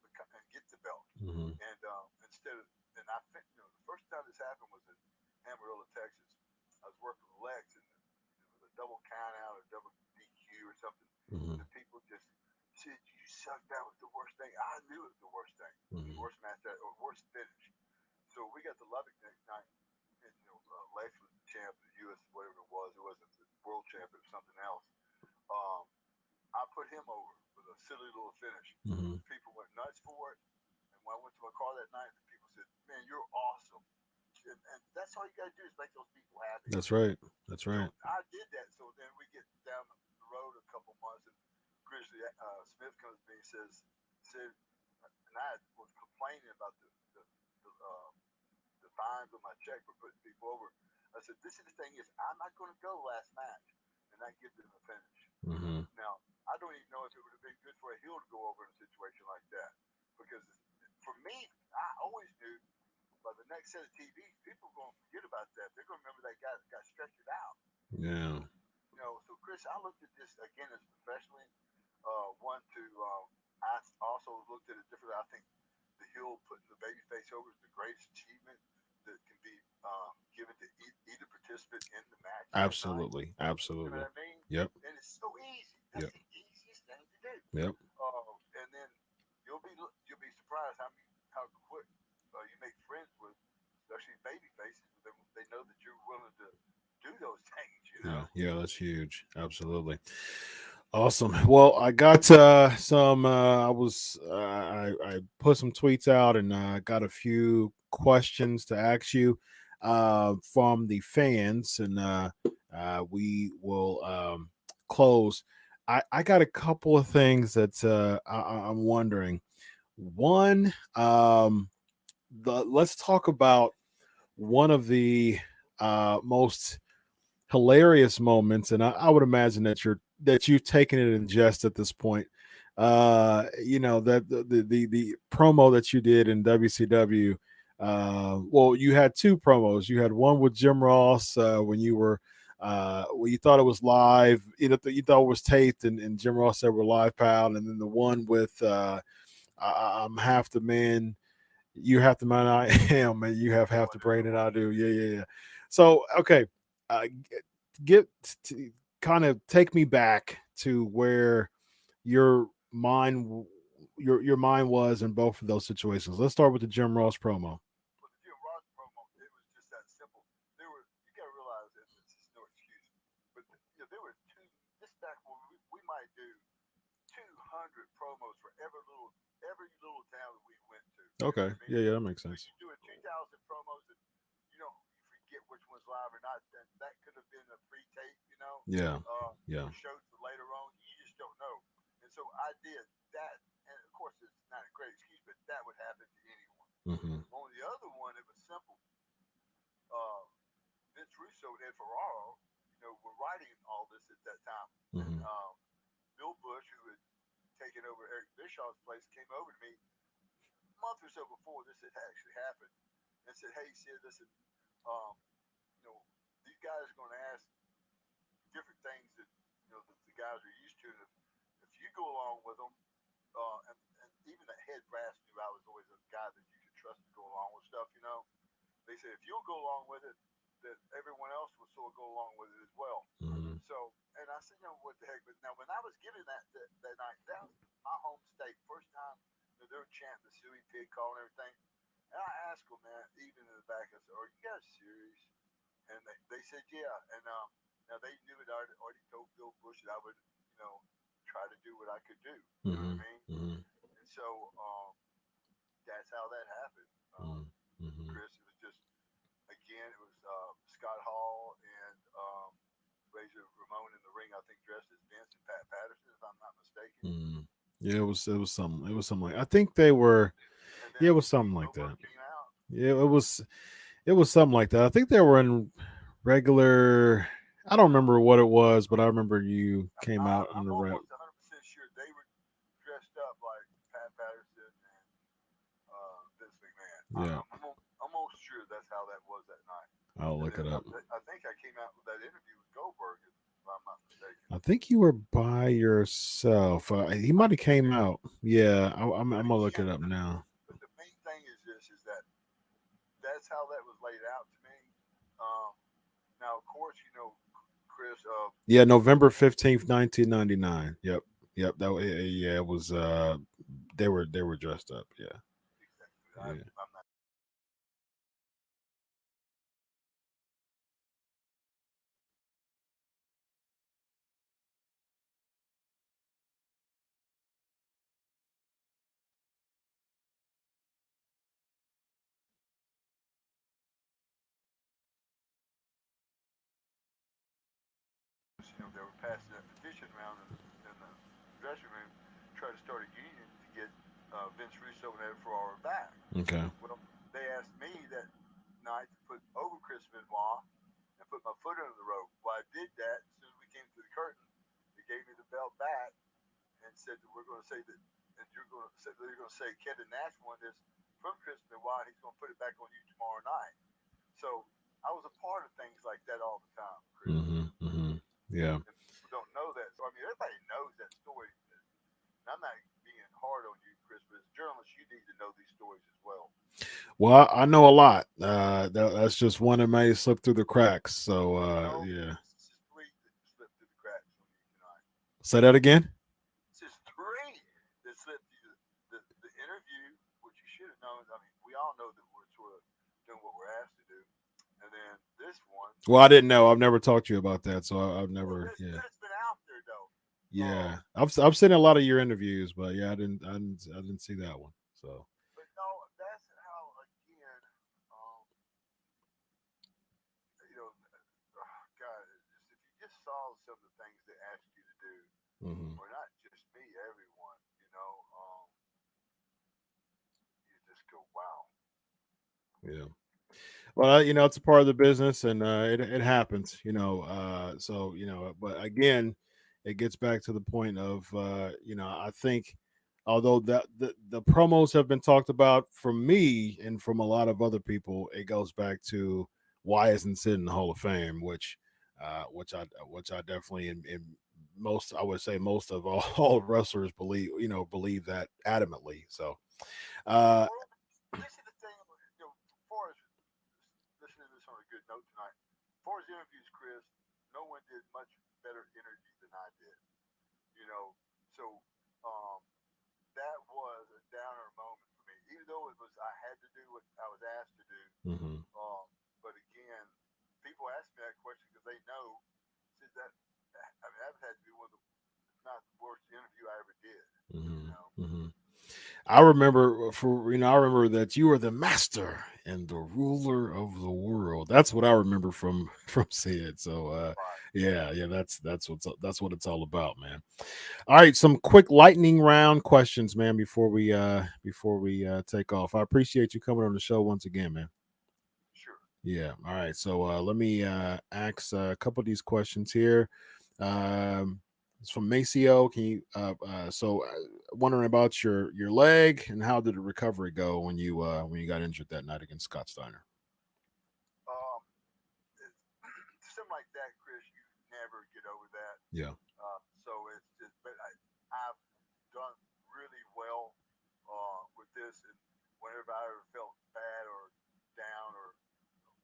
get the belt. Mm-hmm. And and I think, the first time this happened was in Amarillo, Texas. I was working with Lex, and it was a double count out or double DQ or something. Mm-hmm. The people just said, you sucked. That was the worst thing. I knew it was the worst thing. Mm-hmm. Worst match, or worst finish. So we got to Lubbock next night. And, Lex was the champ of the U.S., whatever it was. It wasn't the world champ, it was something else. I put him over with a silly little finish. Mm-hmm. People went nuts for it. And when I went to my car that night, the people said, man, you're awesome. And that's all you got to do is make those people happy. That's right. That's right. So I did that. So then we get down the road a couple months, and Grizzly Smith comes to me and said, and I was complaining about the fines on my check for putting people over. I said, this is the thing is, I'm not going to go last match and not give them a finish. Mm-hmm. Now, I don't even know if it would have been good for a heel to go over in a situation like that. Because for me, I always knew by the next set of TV, people are going to forget about that. They're going to remember that guy that got stretched it out. Yeah. So Chris, I looked at this again as professionally. I also looked at it differently. I think the heel putting the baby face over is the greatest achievement that can be given to either participant in the match. Absolutely. Absolutely. You know what I mean? Yep. And it's so easy. That's Yep. the easiest thing to do. Yep. And then you'll be surprised how quick you make friends with, especially baby faces. They know that you're willing to do those things. Yeah, that's huge. Absolutely. Awesome. Well, I got some. I put some tweets out, and got a few questions to ask you from the fans, and we will close. I got a couple of things that I'm wondering. One, let's talk about one of the most hilarious moments, and I would imagine that you've taken it in jest at this point. That the promo that you did in WCW. Well, you had two promos. You had one with Jim Ross when you were when you thought it was live. You thought it was taped, and Jim Ross said we're live, pal. And then the one with I'm half the man, you have the man I am, and you have half the brain that I do. Yeah. So okay, uh, get to kind of take me back to where your mind your mind was in both of those situations. Let's start with the Jim Ross promo. Well, the Jim Ross promo, it was just that simple. You got to realize that it's just no excuse. But there were two. This back when we might do 200 promos for every little town that we went to. You know Okay, what I mean? yeah, that makes sense. So you're doing 2,000 promos, and you forget which one's live or not. That could have been a free tape, Yeah, yeah, showed for later on. You just don't know. And so I did that, and of course it's not a great excuse, but that would happen to anyone. mm-hmm. On the other one, it was simple. Uh, Vince Russo and Ed Ferraro, were writing all this at that time. Mm-hmm. And Bill Bush, who had taken over Eric Bischoff's place, came over to me a month or so before this had actually happened and said, "Hey, Sid, listen, um, these guys are going to ask different things that the guys are used to. And if you go along with them, and even the head brass knew I was always a guy that you could trust to go along with stuff. They said if you'll go along with it, that everyone else will sort of go along with it as well." Mm-hmm. So, and I said, what the heck? But now, when I was giving that night, that was my home state, first time they were chanting the Suey Pig call and everything. And I asked them, man, even in the back, I said, "Are you guys serious?" And they said, "Yeah." And now they knew it. I already told Bill Bush that I would, try to do what I could do. You know Mm-hmm. what I mean? Mm-hmm. And so that's how that happened. Mm-hmm. Chris, it was just, again, it was Scott Hall and Razor Ramon in the ring. I think dressed as Vince and Pat Patterson, if I'm not mistaken. Yeah, it was something like I think they were. And Yeah, then it was something like Goldberg that. came out. Yeah, it was something like that. I think they were in regular. I don't remember what it was, but I remember you came out in I'm the rep. almost 100% sure they were dressed up like Pat Patterson and Vince McMahon. Yeah, I'm almost sure that's how that was that night. I'll And look then it up. I think I came out with that interview with Goldberg, if I'm not mistaken. I think you were by yourself. He might have came out. Yeah, I'm But gonna look again, it up now. but the main thing is this: is that that's how that was laid out to me. Um, now, of course, Chris. Yeah, November 15th, 1999. Yep, yep. Yeah, it was. They were dressed up. Yeah, Exactly. yeah. I'm not. They were passing that petition around in the dressing room, trying to start a union to get Vince Russo and Ed Ferrara back. Okay. Well, they asked me that night to put over Chris Benoit and put my foot under the rope. Well, I did that. As soon as we came through the curtain, they gave me the belt back and said that we're going to say that, and you're going to say Kevin Nash won this from Chris Benoit. He's going to put it back on you tomorrow night. So I was a part of things like that all the time, Chris. Yeah. And people don't know that. So I mean, everybody knows that story. And I'm not being hard on you, Chris, but as journalists, you need to know these stories as well. Well, I know a lot. That's just one that may slip through the cracks. So, No, yeah. it's just three that slipped through the cracks on you tonight. Say that again. It's just three that slipped through the interview, which you should have known. I mean, we all know that we're sort of doing what we're asked to do. And then this one, Well, I didn't know. I've never talked to you about that, so I've well, never. Yeah. that's been out there though. Yeah. I've seen a lot of your interviews, but yeah, I didn't see that one. So. But no, that's how again. Um, God, if you just saw some of the things they asked you to do, Hmm. or not just me, everyone, you just go, wow. Yeah. Well, it's a part of the business, and it happens. So but again, it gets back to the point of I think although the promos have been talked about from me and from a lot of other people, it goes back to why isn't Sid in the Hall of Fame, which I definitely in most I would say most of all wrestlers believe that adamantly. So uh Well, this is the thing. As far as listening to this on a good note tonight, as far as interviews, Chris, no one did much better interview than I did. You know, so um, that was a downer moment for me. Even though it was, I had to do what I was asked to do. mhm, But again, people ask me that question because they know that. I mean, that had to be one of the, if not the worst interview I ever did. You mhm, know. mhm. I remember that you are the master and the ruler of the world. That's what I remember from from Sid. So Right. yeah, that's what it's all about, man. All right, some quick lightning round questions, man, before we take off. I appreciate you coming on the show once again, man. Sure. Yeah. All right. So let me ask a couple of these questions here. Um, it's from Maceo. Can you? Wondering about your leg and how did the recovery go when you got injured that night against Scott Steiner? Um, something like that, Chris. You never get over that. Yeah. So it's just, but I've done really well with this, and whenever I ever felt bad or down or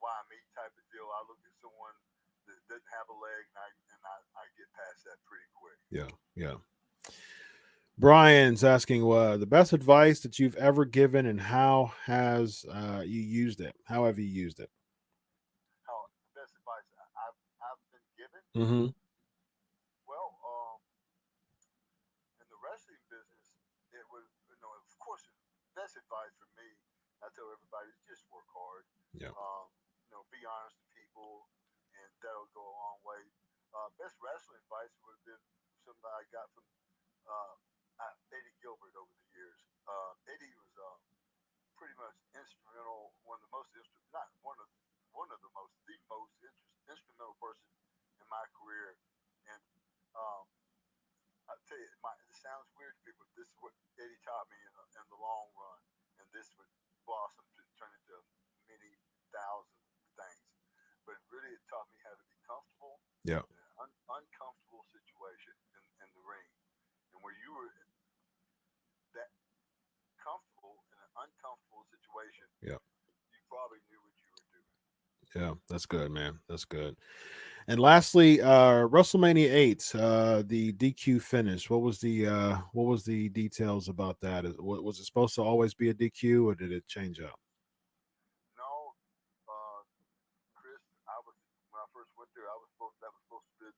why me type of deal, I look at someone that doesn't have a leg, and I get past that pretty quick. Yeah. Yeah. Brian's asking the best advice that you've ever given and how has you used it? How have you used it? How the best advice I've been given? Mm-hmm. Well, in the wrestling business, it was, of course, best advice for me. I tell everybody is just work hard. Yeah. Be honest to people. people, and that'll go a long way. Best wrestling advice would have been something I got from Eddie Gilbert over the years. Eddie was pretty much instrumental, not one of the most, instrumental person in my career. And I tell you, it sounds weird to people. This is what Eddie taught me in the long run, and this would blossom to turn into many thousand things. But really, it taught me how to be comfortable. Yeah. In an uncomfortable situation in the ring, and where you were that comfortable in an uncomfortable situation, Yeah. you probably knew what you were doing. Yeah, that's good, man. That's good. And lastly, WrestleMania 8, the DQ finish. What was the details about that? Was it supposed to always be a DQ, or did it change up? No, Chris, when I first went there, that was supposed to be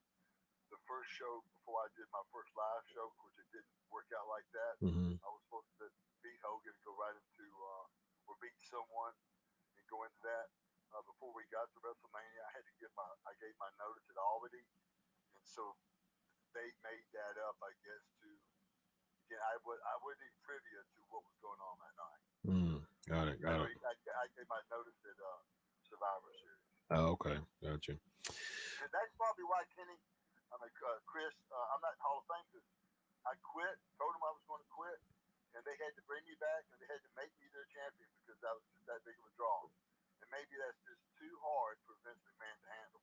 the first show before I did my first live show, which it didn't work out like that. Mm-hmm. I was supposed to beat Hogan and go right into or beat someone and go into that. Before we got to WrestleMania, I gave my notice at Albany, and so they made that up, I guess. Again, I wasn't even privy to what was going on that night. Got it. I gave my notice at Survivor Series. Oh, okay, got you. And that's probably why Chris, I'm not in Hall of Fame because I quit, told them I was going to quit, and they had to bring me back, and they had to make me their champion because I was just that big of a draw. And maybe that's just too hard for Vince McMahon to handle.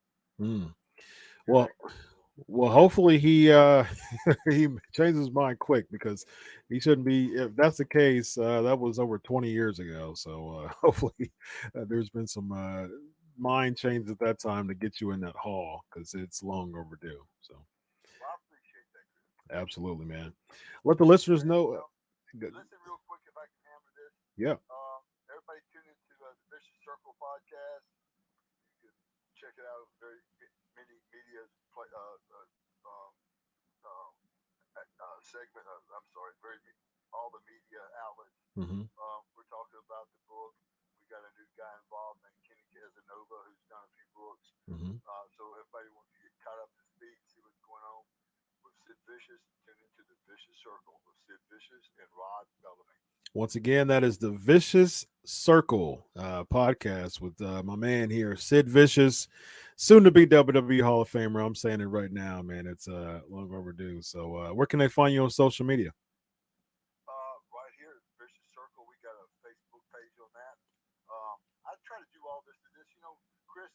Well, hopefully he he changes his mind quick, because he shouldn't be. If that's the case, that was over 20 years ago. So hopefully there's been some mind change at that time to get you in that hall, because it's long overdue. So Well, I appreciate that, Chris. absolutely, man. Let the listeners know. Listen real quick if I can hammer this. Yeah. Everybody tune into the Vicious Circle podcast. You can check it out. Very many media segment. All the media outlets. Mm-hmm. We're talking about the book. We got a new guy involved named Kenny Casanova who's done a few books. Mm-hmm. So everybody wants to get caught up to speed, see what's going on with Sid Vicious. Tune into the Vicious Circle with Sid Vicious and Rod Bellamy. Once again, that is the Vicious Circle podcast with my man here, Sid Vicious, soon to be WWE Hall of Famer. I'm saying it right now, man. It's long overdue. So where can they find you on social media? Right here, Vicious Circle. We got a Facebook page on that. I try to do all this to this. Chris,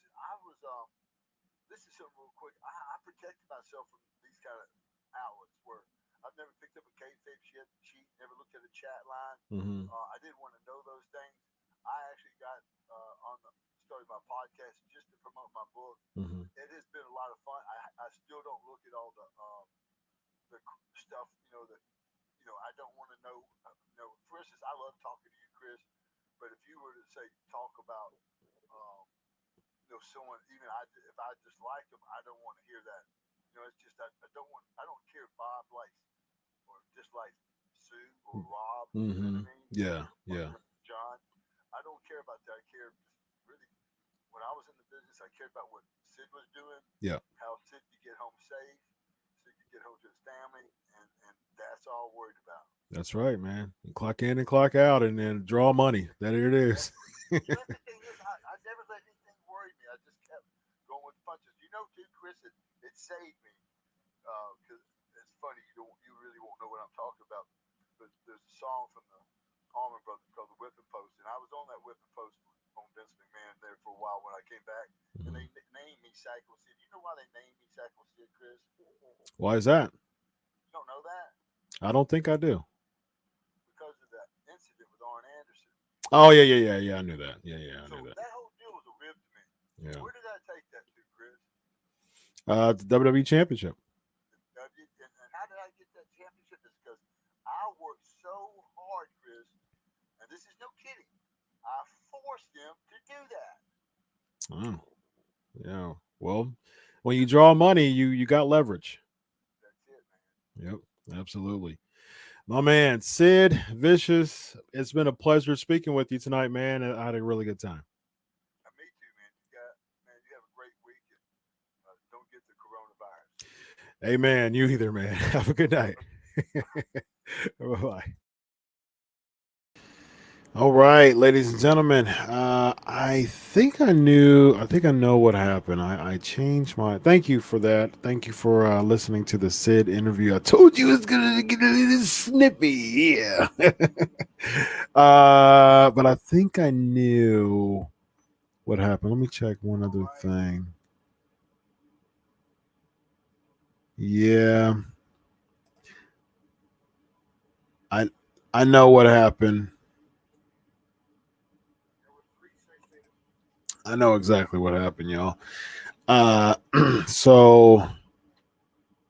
this is something real quick. I protected myself from these kind of outlets where I've never picked up a kayfabe sheet, never looked at a chat line. Mm-hmm. I didn't want to know those things. I actually got started my podcast just to promote my book. Mm-hmm. It has been a lot of fun. I still don't look at all the stuff. I don't want to know. For instance, I love talking to you, Chris. But if you were to say talk about someone, even if I dislike them, I don't want to hear that. It's just I don't care if Bob likes or dislikes Sue or Rob. Mm-hmm. You know what I mean? Yeah. John, I don't care about that. I care really when I was in the business. I cared about what Sid was doing. Yeah. How Sid could get home safe, Sid could get home to his family, and that's all I'm worried about. That's right, man. You clock in and clock out, and then draw money. That it is. The thing is, I never let anything worry me. I just kept going with punches. Too, Chris, it saved me because it's funny. You really won't know what I'm talking about. But there's a song from the Allman Brothers called "The Whipping Post," and I was on that whipping post on Vince McMahon there for a while when I came back, and they named me Psycho Sid. You know why they named me Psycho Sid, Chris? Why is that? You don't know that? I don't think I do. Because of that incident with Arn Anderson. Oh yeah. I knew that. Yeah, I knew that. That whole deal was a rib to me. Yeah. Where did I take that to, Chris? The WWE Championship. And how did I get that championship? It's because I worked so hard, Chris, and this is no kidding. I forced them to do that. Oh, yeah. Well, when you draw money, you got leverage. That's it, man. Yep, absolutely. My man, Sid Vicious, it's been a pleasure speaking with you tonight, man. I had a really good time. Me too, man. You have a great Amen. You either, man. Have a good night. Bye-bye. All right, ladies and gentlemen. I think I know what happened. I changed my. Thank you for that. Thank you for listening to the Sid interview. I told you it's gonna get a little snippy. Yeah. But I think I knew what happened. Let me check one other thing. Yeah. I know what happened. I know exactly what happened, y'all. So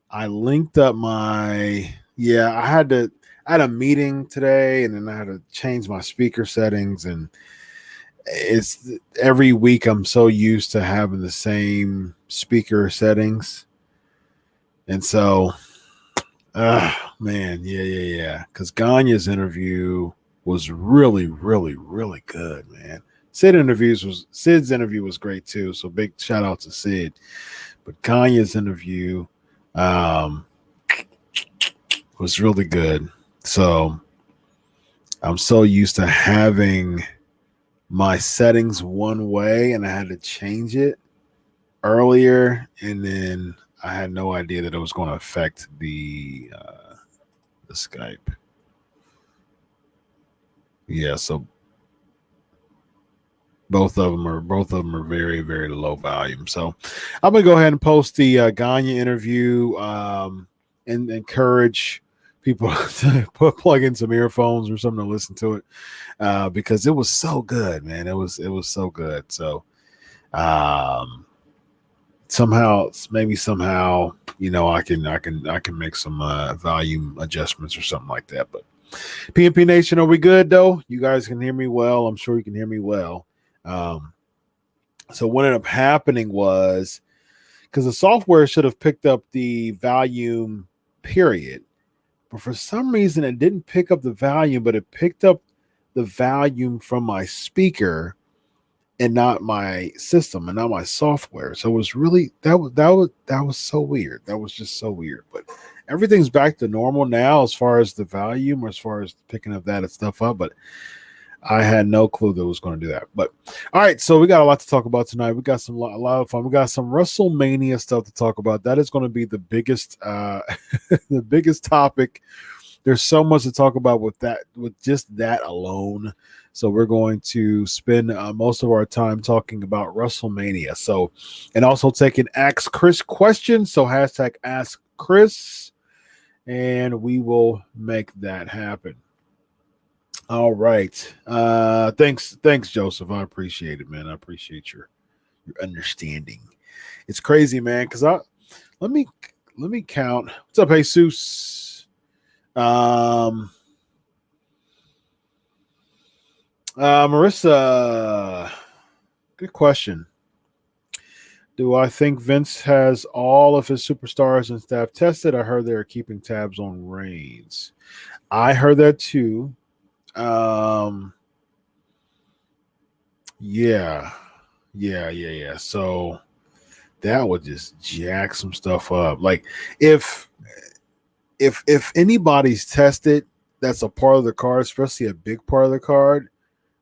I linked up my I had a meeting today, and then I had to change my speaker settings, and it's every week I'm so used to having the same speaker settings. And so man, yeah. Because Ganya's interview was really, really, really good, man. Sid's interview was great too. So big shout out to Sid. But Ganya's interview was really good. So I'm so used to having my settings one way, and I had to change it earlier, and then I had no idea that it was going to affect the Skype. Yeah, so both of them are very, very low volume. So I'm gonna go ahead and post the Ganya interview and encourage people to plug in some earphones or something to listen to it because it was so good, man. It was so good. So somehow, I can make some volume adjustments or something like that. But PNP Nation, are we good though? You guys can hear me well. I'm sure you can hear me well. So what ended up happening was, because the software should have picked up the volume period, but for some reason it didn't pick up the volume, but it picked up the volume from my speaker and not my system and not my software. So it was really that was so weird. That was just so weird. But everything's back to normal now as far as the volume or as far as picking up that stuff up. But I had no clue that it was going to do that. But all right, so we got a lot to talk about tonight. We got a lot of fun. We got some WrestleMania stuff to talk about. That is going to be the biggest the biggest topic. There's so much to talk about with just that alone. So we're going to spend most of our time talking about WrestleMania. So, and also taking Ask Chris questions. So hashtag Ask Chris, and we will make that happen. All right. Thanks, Joseph. I appreciate it, man. I appreciate your understanding. It's crazy, man. Because let me count. What's up, Jesus? Marissa, good question. Do I think Vince has all of his superstars and staff tested? I heard they're keeping tabs on Reigns. I heard that too. Yeah. So that would just jack some stuff up. Like if anybody's tested, that's a part of the card, especially a big part of the card,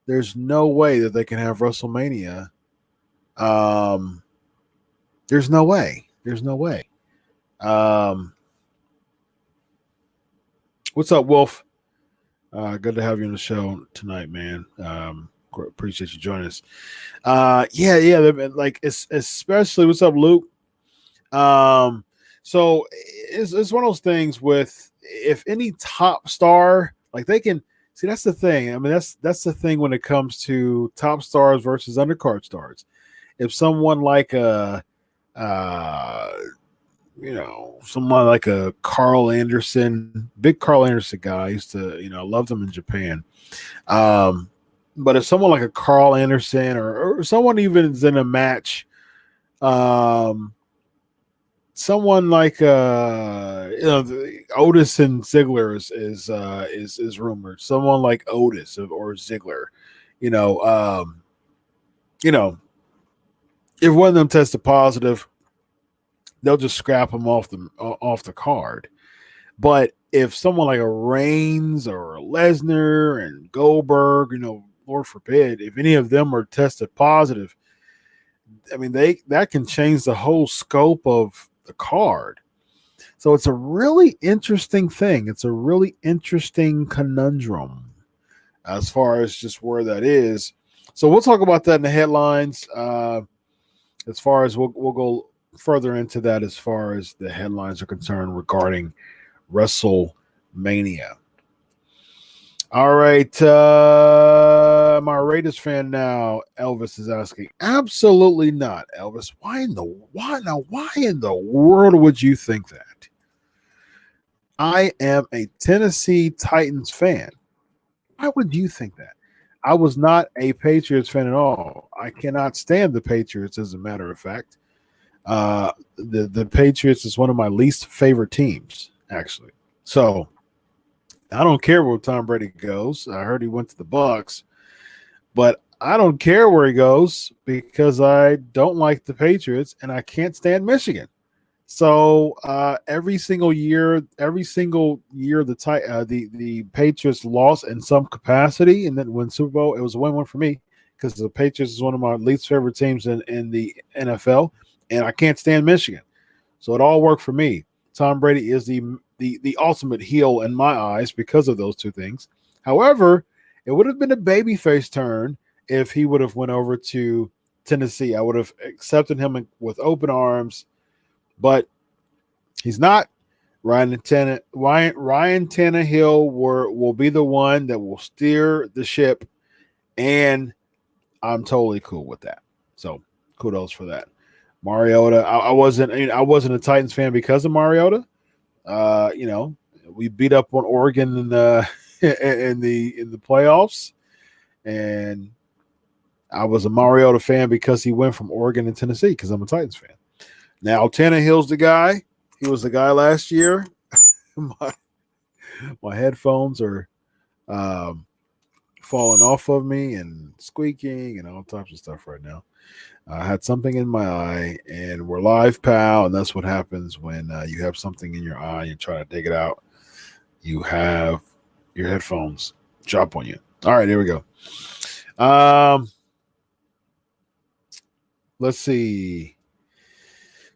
there's no way that they can have WrestleMania. There's no way. What's up, Wolf? Good to have you on the show tonight, man. Appreciate you joining us. Yeah. Like especially, what's up, Luke? So it's one of those things with, if any top star, like they can see, that's the thing. I mean, that's the thing when it comes to top stars versus undercard stars. If someone like someone like a Carl Anderson, big Carl Anderson guy, I used to, I loved him in Japan. But if someone like a Carl Anderson or someone even is in a match, someone like Otis and Ziggler is rumored. Someone like Otis or Ziggler, if one of them tested positive, they'll just scrap him off the card. But if someone like a Reigns or a Lesnar and Goldberg, Lord forbid, if any of them are tested positive, I mean, that can change the whole scope of the card. So it's a really interesting thing. It's a really interesting conundrum as far as just where that is. So we'll talk about that in the headlines. As far as we'll go further into that as far as the headlines are concerned regarding WrestleMania. All right. My Raiders fan now, Elvis is asking. Absolutely not, Elvis. Why in the world would you think that? I am a Tennessee Titans fan. Why would you think that? I was not a Patriots fan at all. I cannot stand the Patriots, as a matter of fact. The Patriots is one of my least favorite teams, actually. So I don't care where Tom Brady goes. I heard he went to the Bucs, but I don't care where he goes because I don't like the Patriots and I can't stand Michigan. So every single year the Patriots lost in some capacity, and then when Super Bowl, it was a win-win for me because the Patriots is one of my least favorite teams in the NFL, and I can't stand Michigan. So it all worked for me. Tom Brady is the ultimate heel in my eyes because of those two things. However, it would have been a babyface turn if he would have went over to Tennessee. I would have accepted him with open arms. But he's not. Ryan Tannehill will be the one that will steer the ship, and I'm totally cool with that. So kudos for that. Mariota, I wasn't a Titans fan because of Mariota. We beat up on Oregon in the playoffs, and I was a Mariota fan because he went from Oregon to Tennessee because I'm a Titans fan. Now, Tannehill's the guy. He was the guy last year. my headphones are falling off of me and squeaking and all types of stuff right now. I had something in my eye, and we're live, pal, and that's what happens when you have something in your eye and try to dig it out. You have your headphones drop on you. All right, here we go. Let's see.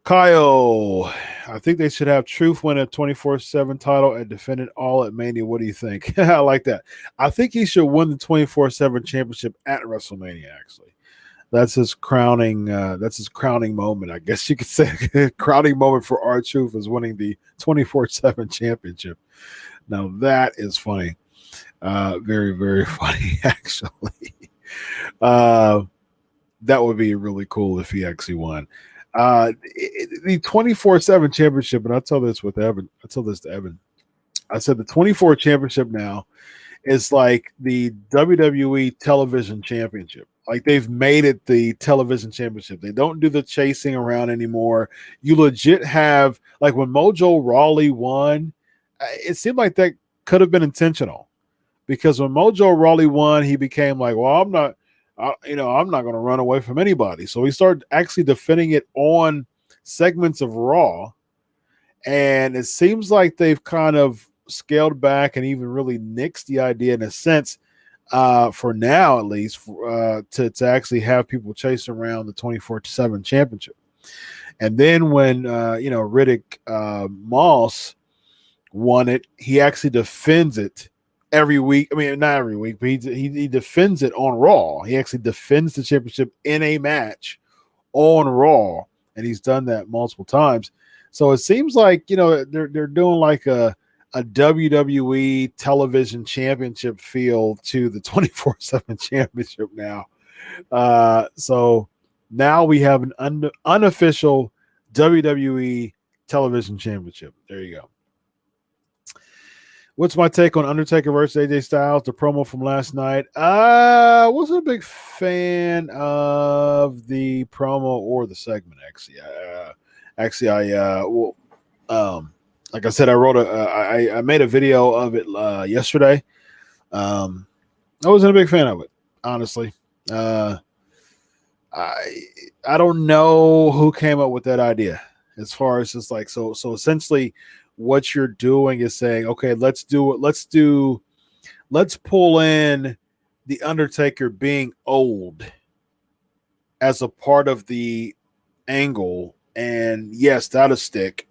Kyle, I think they should have Truth win a 24/7 title and defend it all at Mania. What do you think? I like that. I think he should win the 24/7 championship at WrestleMania, actually. That's his crowning moment, I guess you could say. Crowning moment for R-Truth is winning the 24/7 championship. Now that is funny. Very, very funny, actually. That would be really cool if he actually won. The 24/7 championship, and I tell this to Evan. I said the 24 championship now is like the WWE television championship. Like they've made it the television championship. They don't do the chasing around anymore. You legit have, like when Mojo Rawley won, it seemed like that could have been intentional because when Mojo Rawley won, he became like, well, I'm not going to run away from anybody. So he started actually defending it on segments of Raw. And it seems like they've kind of scaled back and even really nixed the idea in a sense, for now at least, to actually have people chase around the 24/7 championship. And then when, Riddick Moss won it, he actually defends it every week. I mean, not every week, but he defends it on Raw. He actually defends the championship in a match on Raw, and he's done that multiple times. So it seems like they're doing like a WWE television championship feel to the 24/7 championship now. So now we have an unofficial WWE television championship. There you go. What's my take on Undertaker versus AJ Styles, the promo from last night? Wasn't a big fan of the promo or the segment, actually. Like I said, I made a video of it yesterday. I wasn't a big fan of it, honestly. I don't know who came up with that idea. as far as just like so essentially what you're doing is saying, okay, let's pull in the Undertaker being old as a part of the angle, and yes, that'll stick.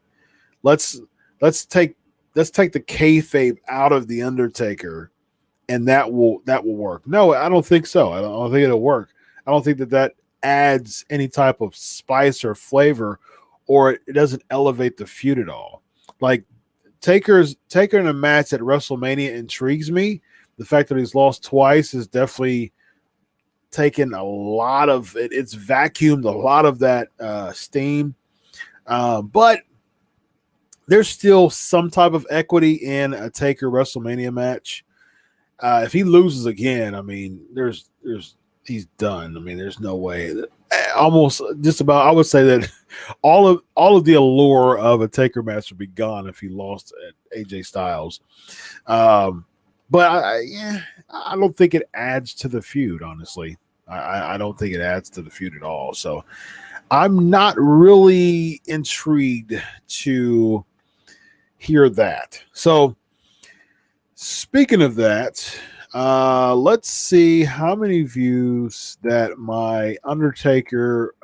Let's take the kayfabe out of the Undertaker, and that will work. No, I don't think so. I don't think it'll work. I don't think that adds any type of spice or flavor, or it doesn't elevate the feud at all. Like Taker in a match at WrestleMania intrigues me. The fact that he's lost twice is definitely taken a lot of it. It's vacuumed a lot of that steam, but there's still some type of equity in a Taker WrestleMania match. If he loses again, I mean, he's done. I mean, there's no way. Almost just about, I would say that all of the allure of a Taker match would be gone if he lost at AJ Styles. But I don't think it adds to the feud. Honestly, I don't think it adds to the feud at all. So I'm not really intrigued to hear that. So speaking of that, let's see how many views that my Undertaker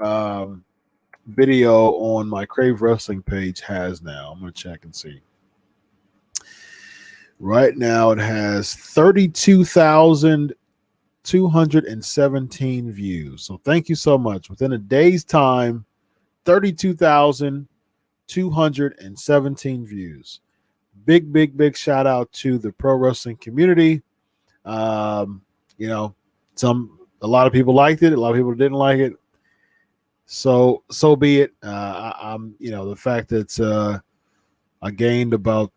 video on my Crave Wrestling page has now. I'm going to check and see. Right now it has 32,217 views. So thank you so much. Within a day's time, 32,217 views. Big shout out to the pro wrestling community. A lot of people liked it, a lot of people didn't like it. So be it. I'm the fact that I gained about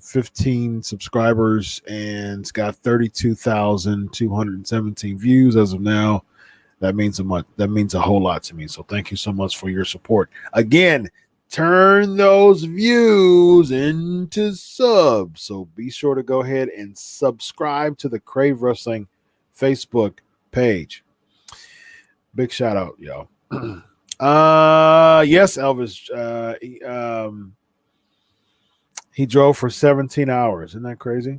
15 subscribers and it's got 32,217 views as of now. That means a whole lot to me. So thank you so much for your support. Again, turn those views into subs. So be sure to go ahead and subscribe to the Crave Wrestling Facebook page. Big shout out, y'all. Yes, Elvis. He drove for 17 hours. Isn't that crazy?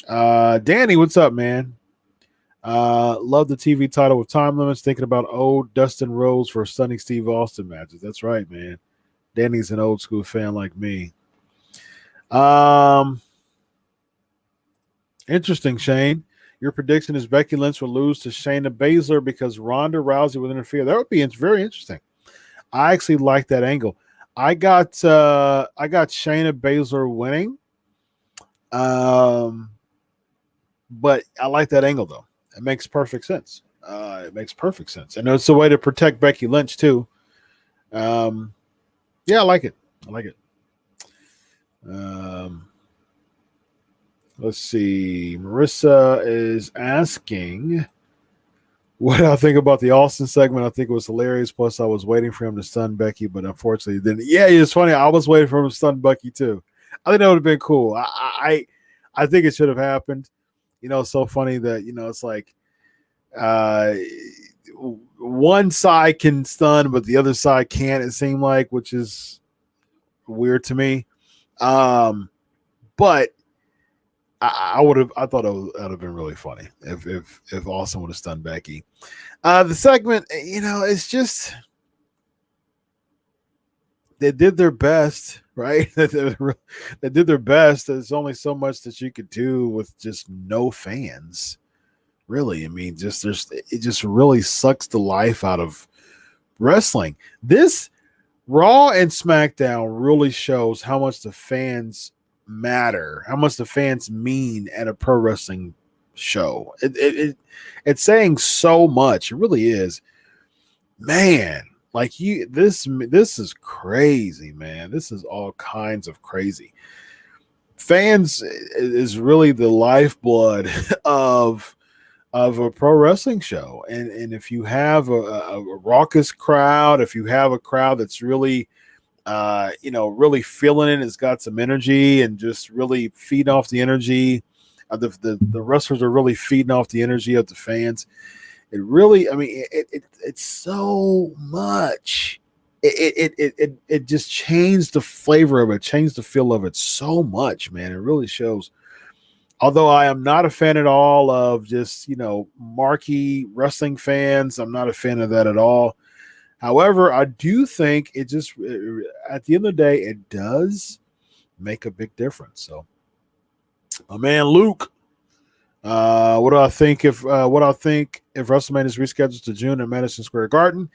Danny, what's up, man? Love the TV title with time limits. Thinking about old Dustin Rhodes for stunning Steve Austin matches. That's right, man. Danny's an old school fan like me. Interesting, Shane. Your prediction is Becky Lynch will lose to Shayna Baszler because Ronda Rousey will interfere. That would be very interesting. I actually like that angle. I got Shayna Baszler winning. But I like that angle though. It makes perfect sense. And it's a way to protect Becky Lynch too. Yeah, I like it. Let's see. Marissa is asking what I think about the Austin segment. I think it was hilarious. Plus, I was waiting for him to stun Becky, but unfortunately, didn't. Yeah, it's funny. I was waiting for him to stun Becky too. I think that would have been cool. I think it should have happened. It's so funny that it's like one side can stun, but the other side can't. It seemed like, which is weird to me. But I thought it would have been really funny if Austin would have stunned Becky. The segment, it's just they did their best, right? They did their best. There's only so much that you could do with just no fans, really. I mean, it just really sucks the life out of wrestling. This Raw and SmackDown really shows how much the fans matter, how much the fans mean at a pro wrestling show. It's saying so much. It really is, man. Like this is crazy, man. This is all kinds of crazy. Fans is really the lifeblood of a pro wrestling show, and if you have a raucous crowd, if you have a crowd that's really really feeling it, it's got some energy and just really feeding off the energy. The wrestlers are really feeding off the energy of the fans. It really, I mean, it's so much. it just changed the flavor of it, changed the feel of it so much, man. It really shows. Although I am not a fan at all of just, marquee wrestling fans, I'm not a fan of that at all. However, I do think it just, at the end of the day, it does make a big difference. So, my man Luke, what do I think if WrestleMania is rescheduled to June at Madison Square Garden?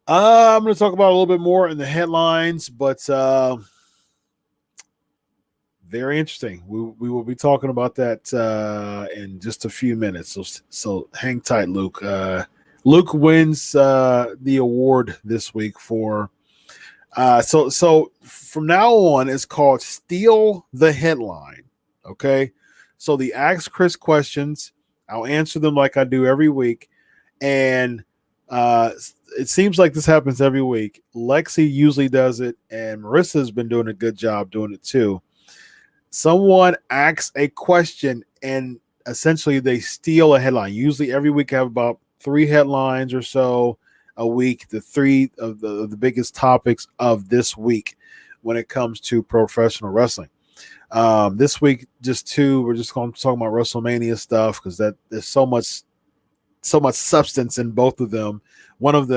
I'm going to talk about a little bit more in the headlines, but very interesting. We will be talking about that in just a few minutes. So hang tight, Luke. Luke wins the award this week for. So from now on, it's called Steal the Headline. Okay, so the Ask Chris questions, I'll answer them like I do every week, and it seems like this happens every week. Lexi usually does it, and Marissa's been doing a good job doing it too. Someone asks a question, and essentially they steal a headline. Usually every week I have about 3 headlines or so a week, the 3 of the biggest topics of this week when it comes to professional wrestling. This week, just 2. We're just going to talk about WrestleMania stuff because there's so much substance in both of them. One of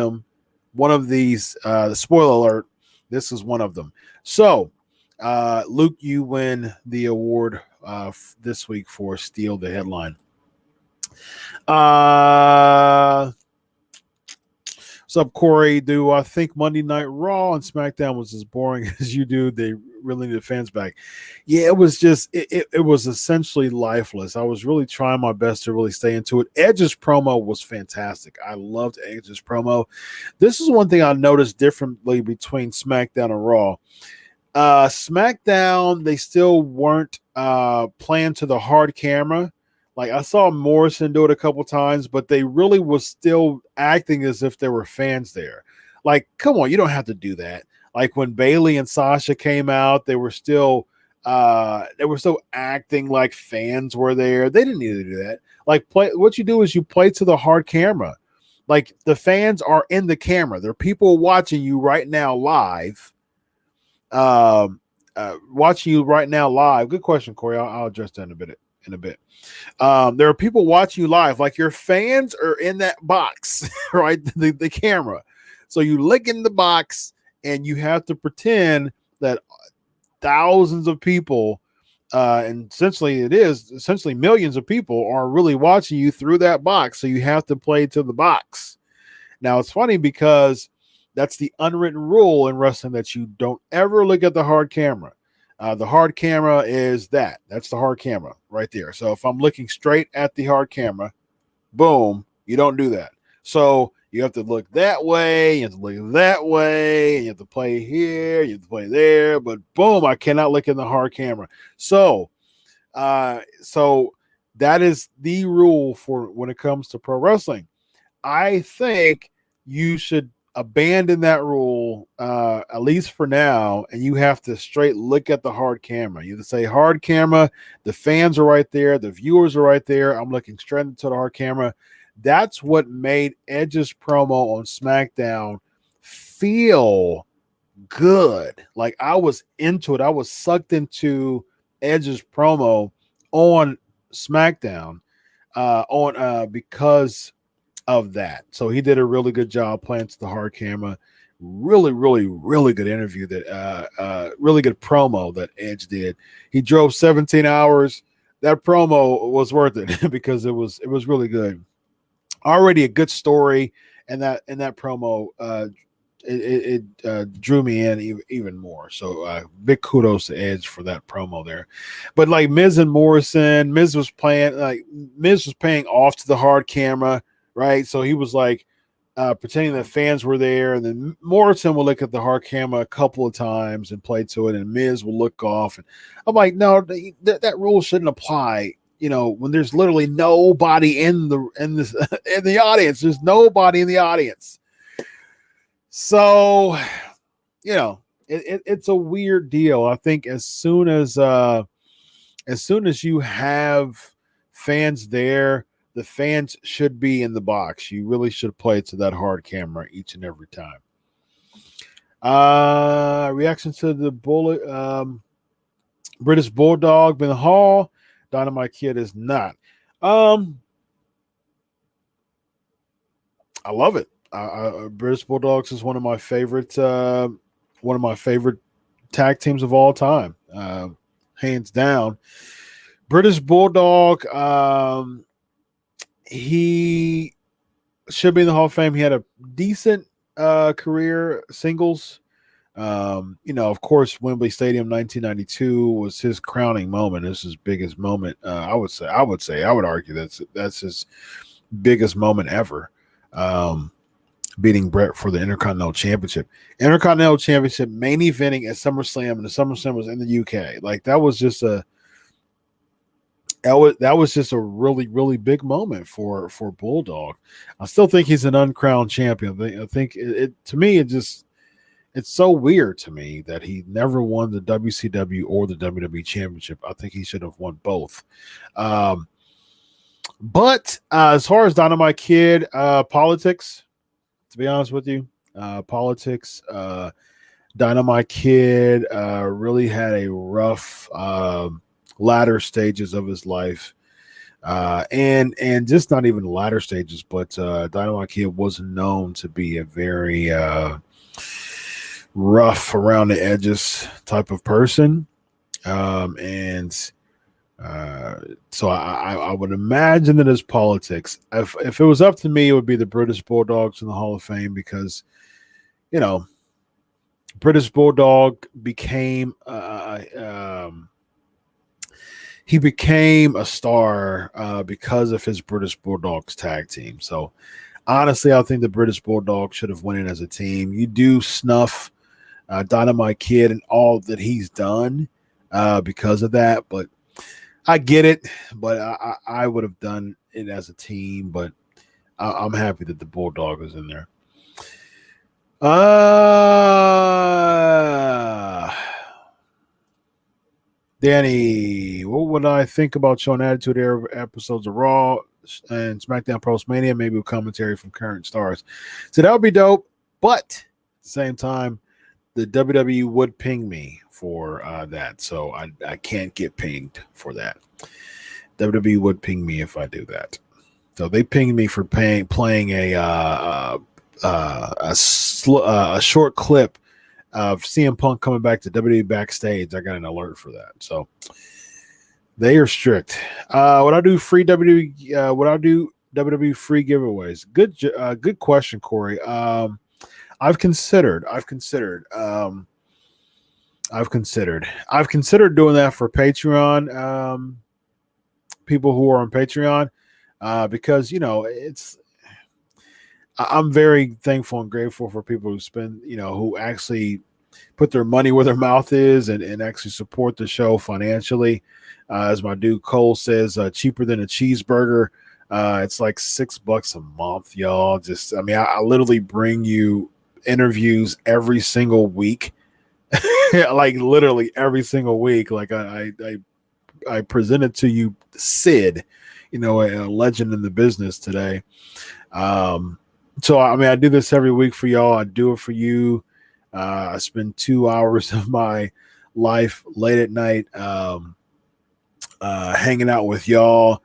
these, spoiler alert, this is one of them. So, Luke, you win the award this week for Steal the Headline. What's up, Corey? Do I think Monday Night Raw and SmackDown was as boring as you do? They really need the fans back. Yeah, it was just it was essentially lifeless. I was really trying my best to really stay into it. Edge's promo was fantastic. I loved Edge's promo. This is one thing I noticed differently between SmackDown and Raw. SmackDown, they still weren't playing to the hard camera. Like I saw Morrison do it a couple times, but they really was still acting as if there were fans there. Like, come on, you don't have to do that. Like when Bayley and Sasha came out, they were still acting like fans were there. They didn't need to do that. Like what you do is you play to the hard camera. Like the fans are in the camera. There are people watching you right now live. Watching you right now live. Good question, Corey. I'll address that in a bit. There are people watching you live, like your fans are in that box, right? The camera. So you look in the box and you have to pretend that thousands of people, and essentially millions of people are really watching you through that box. So you have to play to the box. Now it's funny because that's the unwritten rule in wrestling that you don't ever look at the hard camera. The hard camera is that's the hard camera right there. So if I'm looking straight at the hard camera, boom, you don't do that. So you have to look that way, you have to look that way, and you have to play here, you have to play there, but boom, I cannot look in the hard camera. So that is the rule for when it comes to pro wrestling. I think you should abandon that rule, at least for now, and you have to straight look at the hard camera. You have to say hard camera, the fans are right there, the viewers are right there, I'm looking straight into the hard camera. That's what made Edge's promo on SmackDown feel good. Like I was into it. I was sucked into Edge's promo on SmackDown because of that. So he did a really good job playing to the hard camera. Really, really, really good interview really good promo that Edge did. He drove 17 hours. That promo was worth it because it was really good. Already a good story, and that promo it drew me in even more. So big kudos to Edge for that promo there. But like Miz and Morrison, Miz was paying off to the hard camera, right? So he was like pretending that fans were there, and then Morrison will look at the hard camera a couple of times and play to it, and Miz will look off. And I'm like, no, that rule shouldn't apply. When there's literally nobody in the audience, there's nobody in the audience. So, it's a weird deal. I think as soon as you have fans there, the fans should be in the box. You really should play to that hard camera each and every time. Reaction to the bullet. British Bulldog, Ben Hall. Dynamite Kid is not. I love it. British Bulldogs is one of my favorite tag teams of all time, hands down. British Bulldog, he should be in the Hall of Fame. He had a decent career singles. Of course, Wembley Stadium 1992 was his crowning moment. This is his biggest moment. I would argue that's his biggest moment ever. Beating Brett for the Intercontinental Championship. Intercontinental Championship main eventing at SummerSlam, and the SummerSlam was in the UK. Like that was just a really, really big moment for Bulldog. I still think he's an uncrowned champion. I think to me, it's so weird to me that he never won the WCW or the WWE Championship. I think he should have won both. But as far as Dynamite Kid, politics, to be honest with you, Dynamite Kid really had a rough latter stages of his life. And just not even the latter stages, but Dynamite Kid wasn't known to be a very rough around the edges type of person. So I would imagine that it's politics. If it was up to me, it would be the British Bulldogs in the Hall of Fame because, British Bulldog became he became a star because of his British Bulldogs tag team. So honestly, I think the British Bulldog should have won it as a team. You do snuff Dynamite Kid and all that he's done because of that, but I get it, but I would have done it as a team, but I'm happy that the Bulldog is in there. Danny, what would I think about showing Attitude Era episodes of Raw and SmackDown Post-Mania, maybe with commentary from current stars? So that would be dope, but at the same time, the WWE would ping me for that, so I can't get pinged for that. WWE would ping me if I do that. So they pinged me for playing a short clip of CM Punk coming back to WWE backstage. I got an alert for that, so they are strict. Would I do free WWE? Would I do WWE free giveaways? Good question, Corey. I've considered doing that for Patreon, people who are on Patreon, because I'm very thankful and grateful for people who spend, who actually put their money where their mouth is and actually support the show financially. As my dude Cole says, cheaper than a cheeseburger. It's like $6 a month, y'all. I literally bring you interviews every single week. Like literally every single week. Like I presented to you Sid, a legend in the business today. So I do this every week for y'all. I do it for you. I spend 2 hours of my life late at night hanging out with y'all.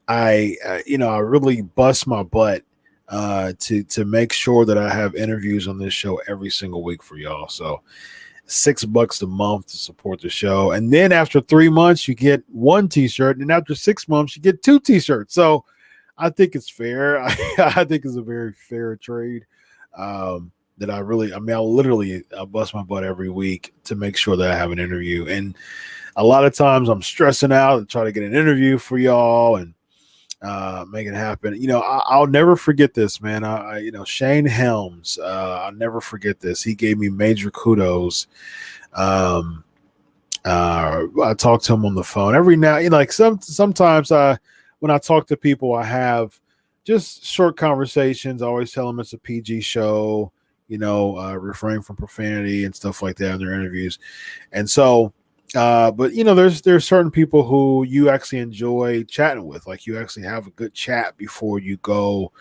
I really bust my butt to make sure that I have interviews on this show every single week for y'all. So $6 a month to support the show. And then after 3 months, you get 1 t-shirt. And after 6 months, you get 2 t-shirts. So I think it's fair. I think it's a very fair trade. That I bust my butt every week to make sure that I have an interview. And a lot of times I'm stressing out and try to get an interview for y'all and make it happen. I'll never forget this, man. Shane Helms, I'll never forget this. He gave me major kudos. I talk to him on the phone every now, sometimes when I talk to people, I have just short conversations. I always tell them it's a PG show, refrain from profanity and stuff like that in their interviews. And so But there's certain people who you actually enjoy chatting with. Like you actually have a good chat before you go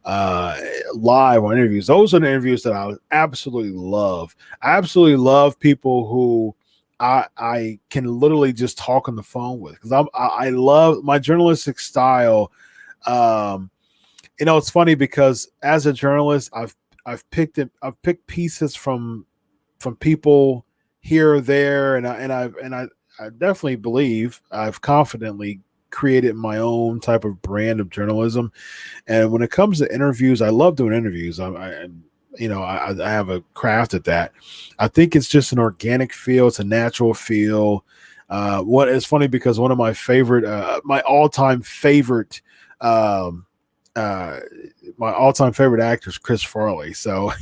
live on interviews. Those are the interviews that I absolutely love. I absolutely love people who I can literally just talk on the phone with, because I love my journalistic style. It's funny because as a journalist, I've picked pieces from people here or there, and I definitely believe I've confidently created my own type of brand of journalism. And when it comes to interviews, I love doing interviews. I have a craft at that. I think it's just an organic feel. It's a natural feel. What is funny, because one of my favorite, my all-time favorite actor is Chris Farley. So,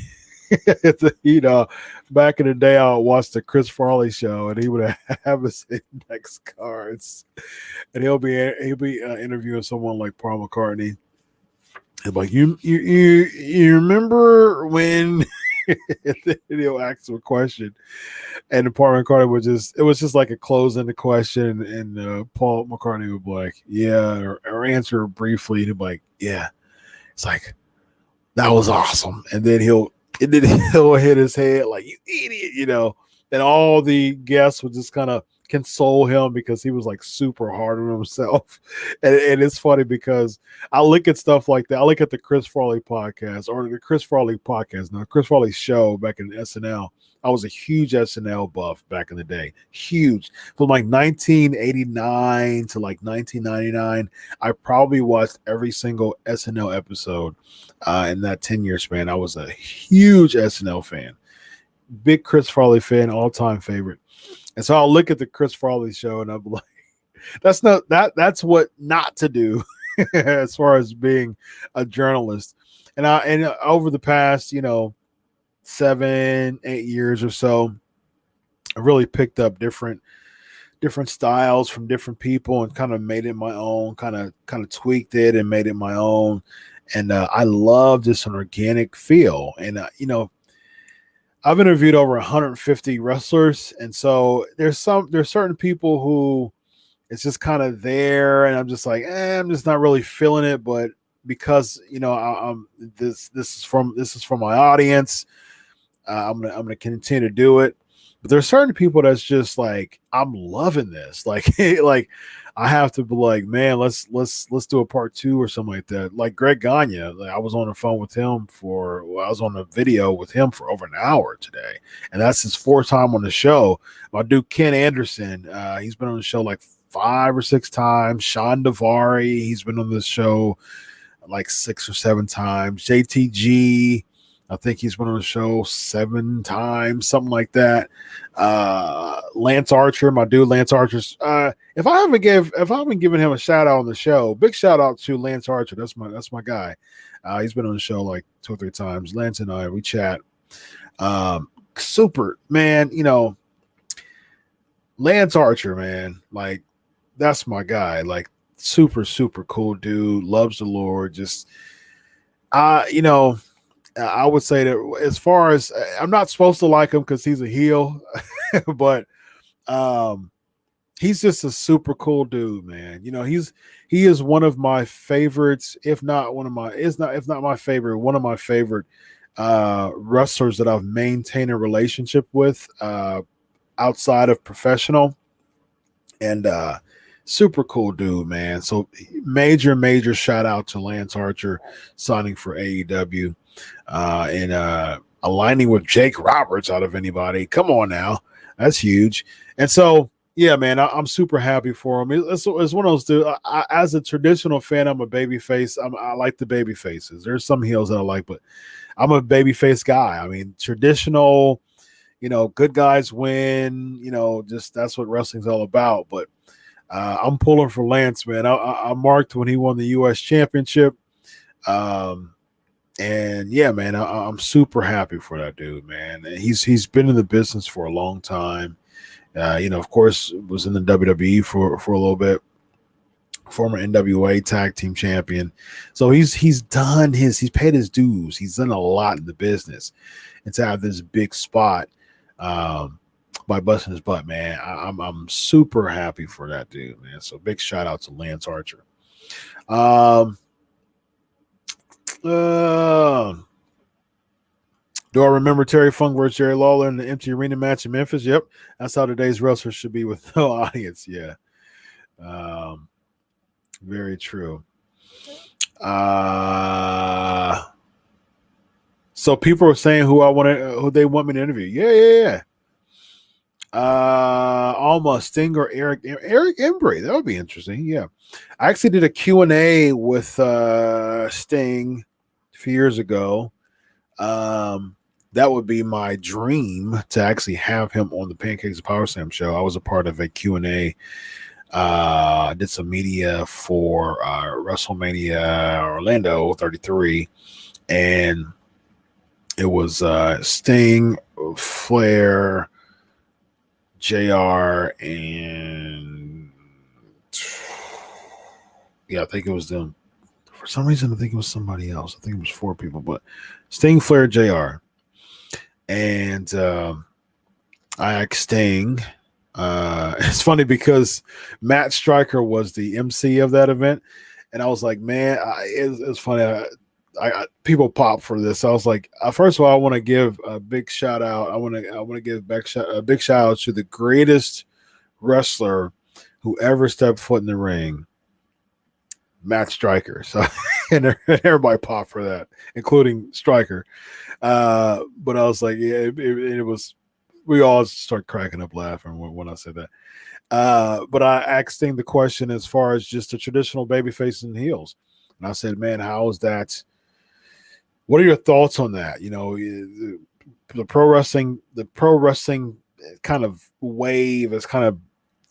back in the day, I watched the Chris Farley show, and he would have his index cards, and he'll be interviewing someone like Paul McCartney. And like, you remember when he'll ask him a question, and the Paul McCartney it was just like a close in the question, and Paul McCartney would be like, yeah, or answer briefly, and he'd be like, yeah. It's like, that was awesome. And then he'll hit his head like, you idiot, and all the guests would just kind of console him because he was like super hard on himself. And it's funny because I look at stuff like that. I look at the Chris Farley podcast, or the Chris Farley podcast, no, Chris Farley show back in SNL. I was a huge SNL buff back in the day. Huge. From like 1989 to like 1999, I probably watched every single SNL episode in that 10-year span. I was a huge SNL fan. Big Chris Farley fan, all-time favorite. And so I'll look at the Chris Farley show and I'm like, that's what not to do as far as being a journalist. And over the past, 7-8 years or so, I really picked up different styles from different people and kind of made it my own, kind of tweaked it and made it my own. And I love just an organic feel. And I've interviewed over 150 wrestlers, and so there's certain people who it's just kind of there, and I'm just like, I'm just not really feeling it. But because this is from my audience, I'm gonna continue to do it. But there's certain people that's just like, I'm loving this. Like I have to be like, man, let's do a part 2 or something like that. Like Greg Gagne, I was on the phone with him I was on a video with him for over an hour today, and that's his 4th time on the show. My dude Ken Anderson, he's been on the show like 5 or 6 times. Sean Davari, he's been on this show like 6 or 7 times. JTG, I think he's been on the show 7 times, something like that. Lance Archer, my dude, Lance Archer's. If I haven't given him a shout out on the show, big shout out to Lance Archer. That's my guy. He's been on the show like 2 or 3 times. Lance and I, we chat. Super man, Lance Archer, man, like that's my guy. Like super cool dude. Loves the Lord. Just I would say that as far as I'm not supposed to like him because he's a heel, but he's just a super cool dude, man. He is one of my favorites, if not my favorite, one of my favorite wrestlers that I've maintained a relationship with outside of professional, and super cool dude, man. So major shout out to Lance Archer signing for AEW. And aligning with Jake Roberts out of anybody. Come on now. That's huge. And so, yeah, man, I'm super happy for him. It's one of those dudes. As a traditional fan, I'm a baby face. I like the baby faces. There's some heels that I like, but I'm a baby face guy. I mean, traditional, good guys win, just that's what wrestling's all about. But I'm pulling for Lance, man. I marked when he won the U.S. Championship. And yeah, man, I'm super happy for that dude, man. He's been in the business for a long time. Of course, was in the WWE for a little bit. Former NWA tag team champion. So he's paid his dues. He's done a lot in the business, and to have this big spot. by busting his butt, man. I'm super happy for that dude, man. So big shout out to Lance Archer. Do I remember Terry Funk versus Jerry Lawler in the empty arena match in Memphis? Yep, that's how today's wrestlers should be with no audience. Yeah, very true. So people are saying who they want me to interview. Yeah. Alma, Sting, or Eric Embry. That would be interesting. Yeah, I actually did a Q&A with Sting a few years ago. That would be my dream to actually have him on the Pancakes and Powerslams show. I was a part of a Q&A. I did some media for WrestleMania Orlando 33, and it was Sting, Flair, JR, and I think it was them. For some reason, I think it was somebody else. I think it was 4 people, but Sting, Flair, JR. And I asked Sting. It's funny because Matt Stryker was the MC of that event, and I was like, man, it's funny. I people pop for this. I was like, first of all, I want to give a big shout out. I want to give a big shout out to the greatest wrestler who ever stepped foot in the ring, Matt Stryker. So and everybody popped for that, including Stryker. But I was like, yeah, it was. We all start cracking up laughing when I said that. But I asked Sting the question as far as just the traditional baby faces and heels, and I said, man, how is that? What are your thoughts on that? You know, the pro wrestling kind of wave is kind of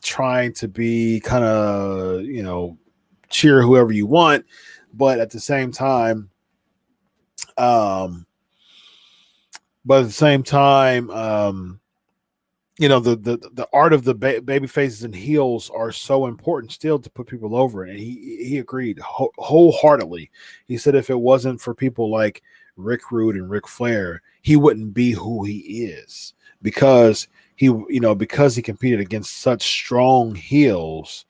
trying to be kind of, you know, cheer whoever you want, but at the same time, you know, the art of the baby faces and heels are so important still to put people over. And he agreed wholeheartedly. He said if it wasn't for people like Rick Rude and Ric Flair, he wouldn't be who he is, because he competed against such strong heels.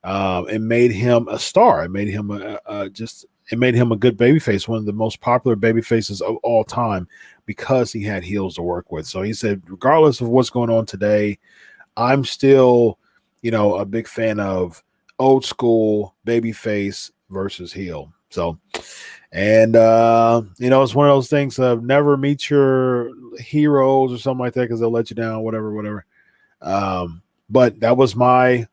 It made him a star. It made him it made him a good babyface, one of the most popular babyfaces of all time, because he had heels to work with. So he said, regardless of what's going on today, I'm still, you know, a big fan of old school babyface versus heel. So, and you know, it's one of those things of never meet your heroes or something like that, because they'll let you down, whatever. But that was my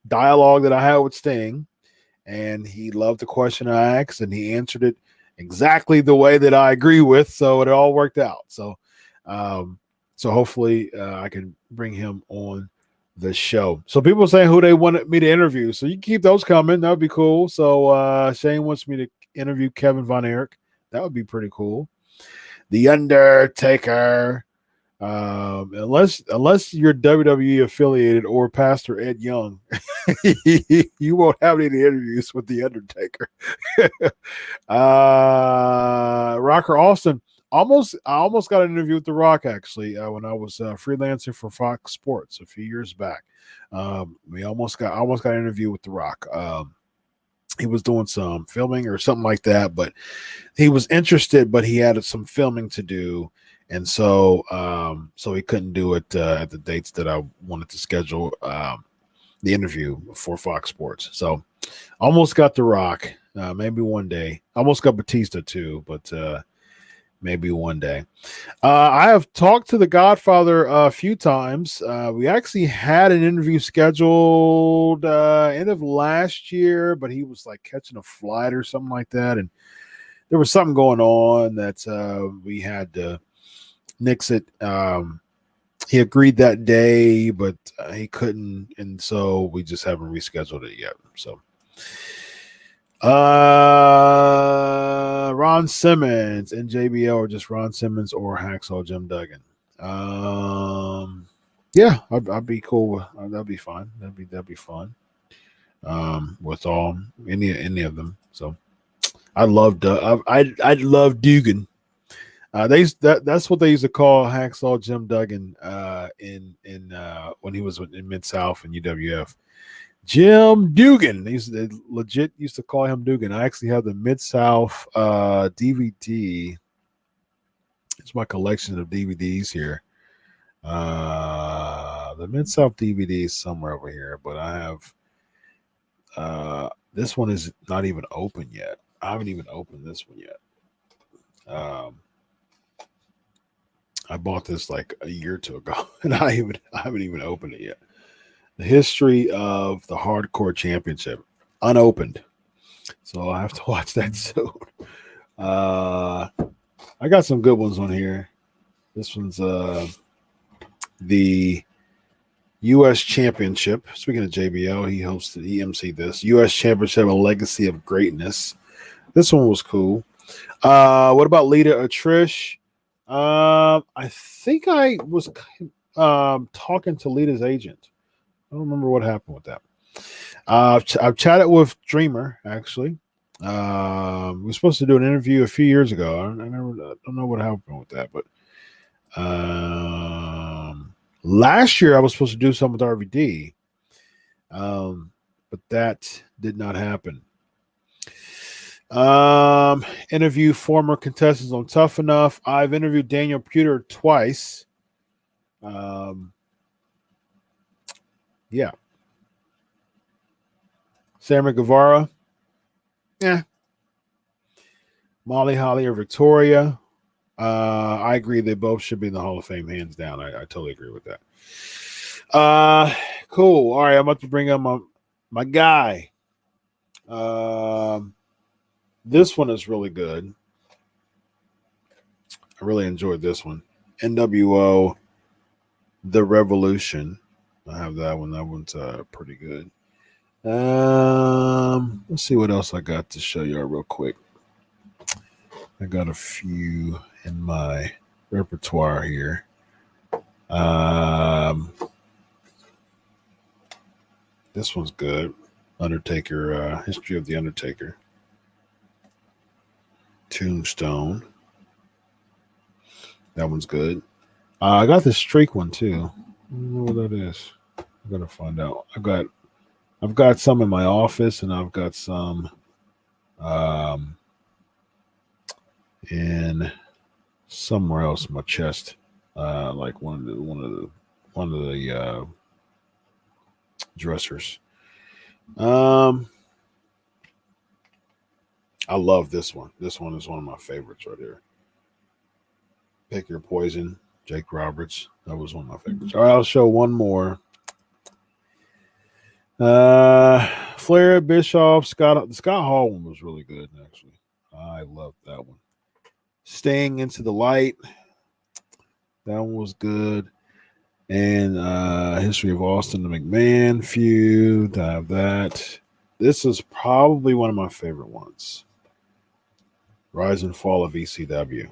dialogue that I had with Sting. And he loved the question I asked, and he answered it exactly the way that I agree with. So it all worked out. So, so hopefully I can bring him on the show. So people are saying who they wanted me to interview. So you can keep those coming. That would be cool. So Shane wants me to interview Kevin Von Erich. That would be pretty cool. The Undertaker. Unless you're WWE affiliated or Pastor Ed Young, you won't have any interviews with the Undertaker. Rocker Austin, I almost got an interview with The Rock, actually, when I was freelancing for Fox Sports a few years back. We almost got an interview with The Rock. He was doing some filming or something like that, but he was interested, but he had some filming to do. And so he couldn't do it at the dates that I wanted to schedule the interview for Fox Sports. So almost got The Rock, maybe one day. Almost got Batista too, but maybe one day. I have talked to The Godfather a few times. We actually had an interview scheduled end of last year, but he was like catching a flight or something like that. And there was something going on that we had to nix it. He agreed that day, but he couldn't, and so we just haven't rescheduled it yet. So Ron Simmons and JBL, or just Ron Simmons or Hacksaw Jim Duggan. Yeah, I'd be cool. That'd be fun. That'd be fun. With all any of them. So I love Dugan. That's what they used to call Hacksaw Jim Duggan in when he was in Mid South and UWF. Jim Dugan. They legit used to call him Dugan. I actually have the Mid South DVD. It's my collection of DVDs here. The Mid South DVD is somewhere over here, but I have this one is not even open yet. I haven't even opened this one yet. I bought this like a year or two ago, and I haven't even opened it yet. The history of the Hardcore Championship, unopened, so I have to watch that soon. I got some good ones on here. This one's the U.S. Championship. Speaking of JBL, he emceed this U.S. Championship, a legacy of greatness. This one was cool. What about Lita or Trish? I think I was talking to Lita's agent. I don't remember what happened with that. I've chatted with Dreamer, actually. We were supposed to do an interview a few years ago. I don't know what happened with that, but last year I was supposed to do something with RVD, but that did not happen. Interview former contestants on Tough Enough. I've interviewed Daniel Puder twice. Yeah. Sammy Guevara. Yeah. Molly Holly or Victoria. I agree they both should be in the Hall of Fame, hands down. I totally agree with that. Cool. All right, I'm about to bring up my guy. This one is really good. I really enjoyed this one. NWO, The Revolution. I have that one. That one's pretty good. Let's see what else I got to show you real quick. I got a few in my repertoire here. This one's good. Undertaker, History of the Undertaker. Tombstone. That one's good. I got the Streak one too. I don't know what that is. I'm gonna find out. I've got some in my office, and I've got some in somewhere else in my chest, like one of the dressers. I love this one. This one is one of my favorites right here. Pick Your Poison, Jake Roberts. That was one of my favorites. All right, I'll show one more. Flair, Bischoff, Scott. The Scott Hall one was really good, actually. I loved that one. Staying Into the Light. That one was good. And History of Austin and McMahon feud. I have that. This is probably one of my favorite ones. Rise and Fall of ECW.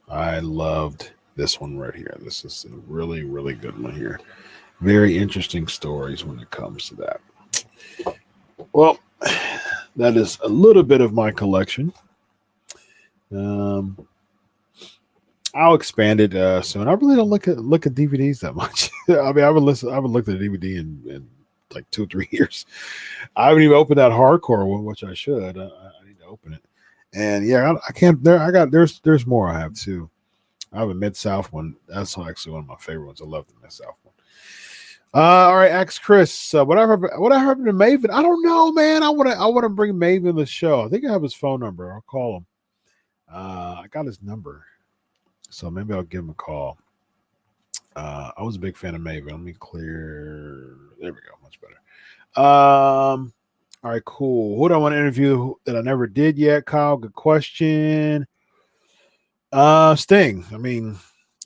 I loved this one right here. This is a really, really good one here. Very interesting stories when it comes to that. Well, that is a little bit of my collection. I'll expand it soon. I really don't look at DVDs that much. I mean, I would look at a DVD in like 2 or 3 years. I haven't even opened that hardcore one, which I should. I need to open it. And yeah, I can't. There's more I have too. I have a Mid-South one. That's actually one of my favorite ones. I love the Mid-South one. All right, ask Chris. What happened to Maven? I don't know, man. I want to bring Maven to the show. I think I have his phone number. I'll call him. I got his number, so maybe I'll give him a call. I was a big fan of Maven. Let me clear. There we go. Much better. All right, cool. Who do I want to interview that I never did yet? Kyle, good question. Sting. I mean,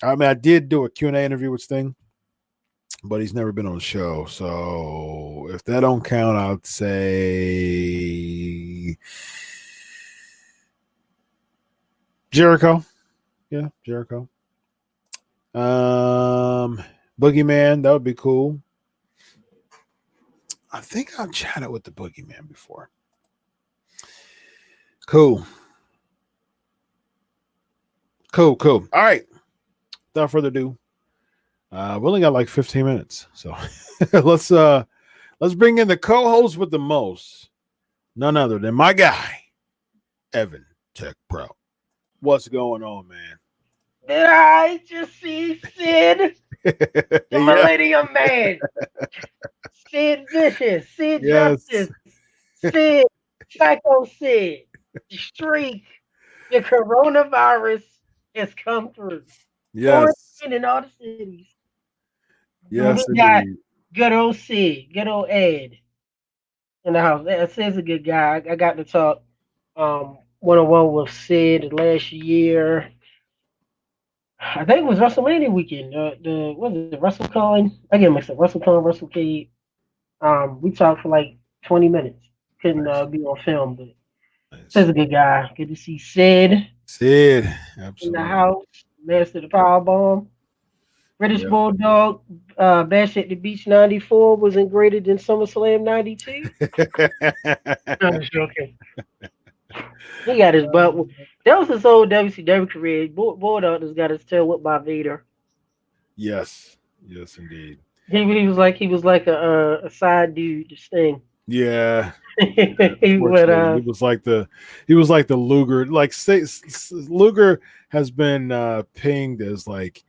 I did do a Q&A interview with Sting, but he's never been on the show. So if that don't count, I'd say Jericho. Yeah, Jericho. Boogeyman, that would be cool. I think I've chatted with the Boogeyman before. Cool. Cool. All right. Without further ado, we only got like 15 minutes, so let's bring in the co-host with the most, none other than my guy, Evan Tech Pro. What's going on, man? Did I just see Sid, the Millennium Man, Sid Vicious, Sid Yes. Justice, Sid Psycho Sid, the streak, the coronavirus has come through. Yes. Quarantine in all the cities. Yes, We got indeed. good old Sid, good old Ed in the house. Sid's a good guy. I got to talk one-on-one with Sid last year. I think it was WrestleMania weekend. Was it WrestleCon? I get mixed up. WrestleCon, WrestleCade. We talked for like 20 minutes. Couldn't be on film, but Sid's a good guy. Good to see Sid Sid, in absolutely. the house. Master the Powerbomb. British Bulldog, Bash at the Beach 94 wasn't greater than SummerSlam 92. I'm just joking. He got his butt. That was his whole WCW career. Bulldog just got his tail whipped by Vader. Yes, indeed. He was like a side dude to Sting. Yeah. He was like the Luger. Like Luger has been pinged as like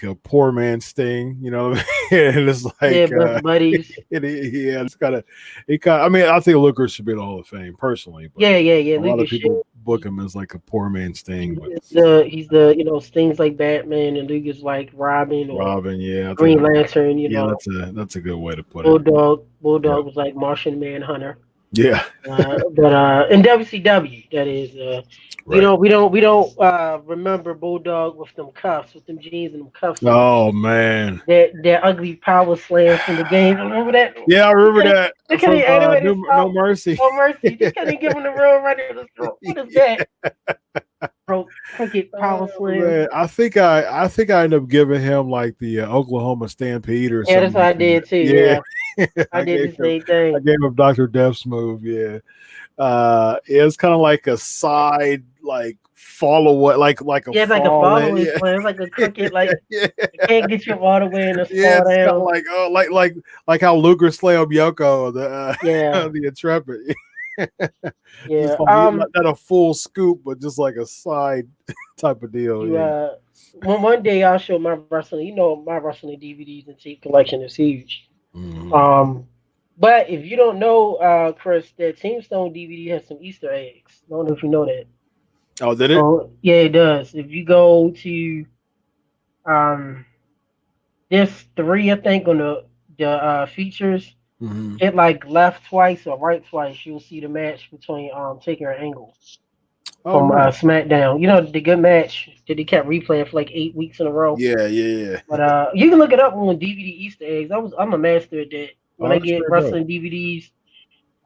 a poor man Sting, you know. And it's like best buddies. It's kind of. I mean, I think Luger should be in the Hall of Fame personally. But yeah. A lot of people book him as like a poor man Sting. But he's the Sting's like Batman and Luger's like Robin. Yeah, Green Lantern. That's a good way to put it. Bulldog was like Martian Manhunter. Yeah. But in WCW, that is, right. we don't remember Bulldog with them cuffs, with them jeans and them cuffs. Oh man, that ugly power slam from the game. Remember that? Yeah, I remember that. From, no Mercy. No Mercy. They couldn't give him the real right in the throat. What is that? Cricket power slam. Man. I think I ended up giving him like the Oklahoma Stampede or something. Yeah, that's what I did too. Yeah. I did the same thing. I gave him Dr. Death's move. Yeah, it's kind of like a side, like fall away, like a it's like a fall away. Yeah. It's like a cricket, like you can't get you all the way in a fall down. Like how Luger slammed Yoko, the Intrepid. Yeah, not a full scoop, but just like a side type of deal. One day I'll show my wrestling. My wrestling DVDs and tape collection is huge. Mm-hmm. But if you don't know, Chris, that Tombstone DVD has some Easter eggs. I don't know if you know that. Oh, did it? Yeah, it does. If you go to there's 3, I think, on the features. Mm-hmm. Hit like left twice or right twice, you'll see the match between Taker and Angle from SmackDown. The good match that they kept replaying for like 8 weeks in a row. Yeah. But you can look it up on DVD Easter eggs. I'm a master at that. When I get wrestling DVDs,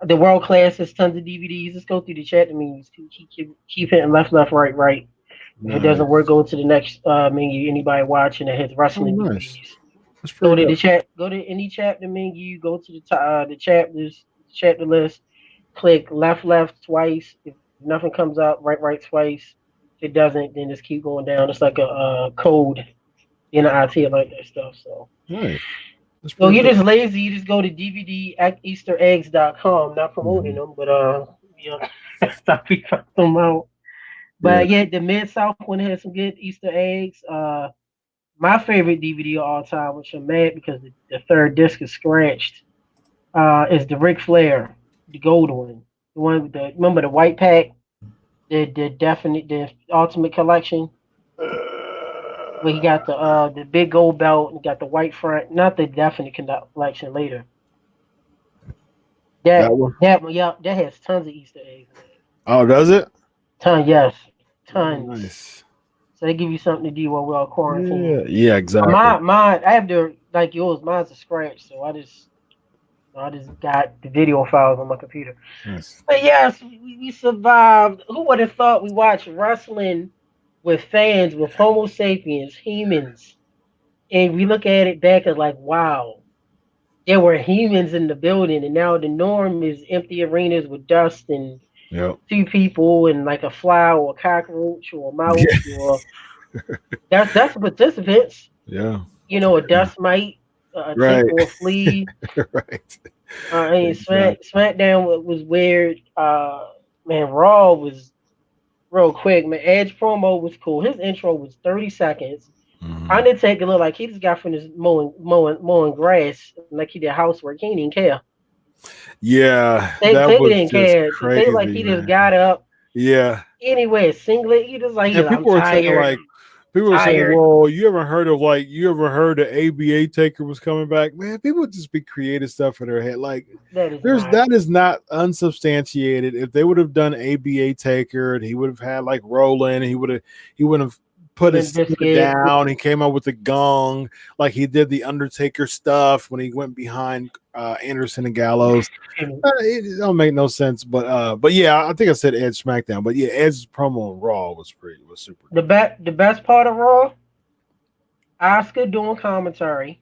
the world class has tons of DVDs. Just go through the chat menus. Keep hitting left, right. Nice. If it doesn't work, go to the next menu. Anybody watching that has wrestling DVDs. Go to the chat. Go to any chapter menu. Go to the chapter list. Click left twice. If nothing comes up, right twice. If it doesn't, then just keep going down. It's like a code in the IT like that stuff. So. Right. So you're just lazy. You just go to DVDEasterEggs.com. Not promoting them, but stop me from them out. But the Mid-South one has some good Easter eggs. My favorite DVD of all time, which I'm mad because the third disc is scratched, is the Ric Flair, the gold one. The one with remember the white pack, the Ultimate Collection. Where he got the big gold belt and got the white front, not the Definite Collection later. That has tons of Easter eggs. Oh, does it? Tons. Nice. So they give you something to do while we're all quarantined. Yeah, exactly. Mine, I have like yours. Mine's a scratch, so I just got the video files on my computer. Nice. But yes, we survived. Who would have thought we watched wrestling with fans, with Homo sapiens, humans, and we look at it back as like, wow, there were humans in the building, and now the norm is empty arenas with dust and Yep. two people and like a fly or a cockroach or a mouse or that's the participants. Yeah. You know, a dust mite, a tick Right. or a flea. Right. I mean, Exactly. SmackDown was weird. Man, Raw was real quick. Man, Edge promo was cool. His intro was 30 seconds. Mhm. Undertaker looked like he just got finished mowing grass, like he did housework. He didn't even care. Yeah, that Taker was didn't just care. They like crazy, he just man. got up Yeah. anyway, singlet. He just like, And I'm people were saying tired. like people were saying, Tired. well, you ever heard the ABA Taker was coming back? Man, people just be creative stuff in their head. Like that is not unsubstantiated. If they would have done ABA Taker and he would have had like Roland, he would have put his foot down. He came out with the gong, like he did the Undertaker stuff when he went behind Anderson and Gallows. It don't make no sense, but yeah, I think I said Edge SmackDown, but yeah, Edge's promo on Raw was super. The best part of Raw, Oscar doing commentary.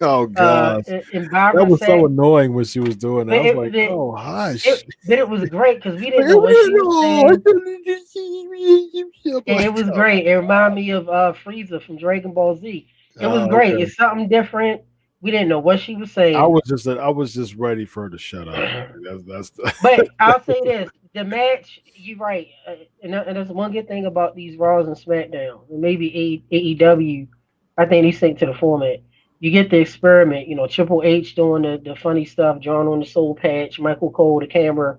Oh god, And that Barbara was said, so annoying when she was doing that. I was like, oh hush. But it was great because we didn't know what she was saying. And it was great. It reminded me of Frieza from Dragon Ball Z. It was great. Okay. It's something different. We didn't know what she was saying. I was just ready for her to shut up. That's But I'll say this: the match. You're right, and that's one good thing about these Raws and SmackDown, and maybe AEW. I think they stick to the format. You get the experiment. You know, Triple H doing the funny stuff, John on the soul patch, Michael Cole the camera.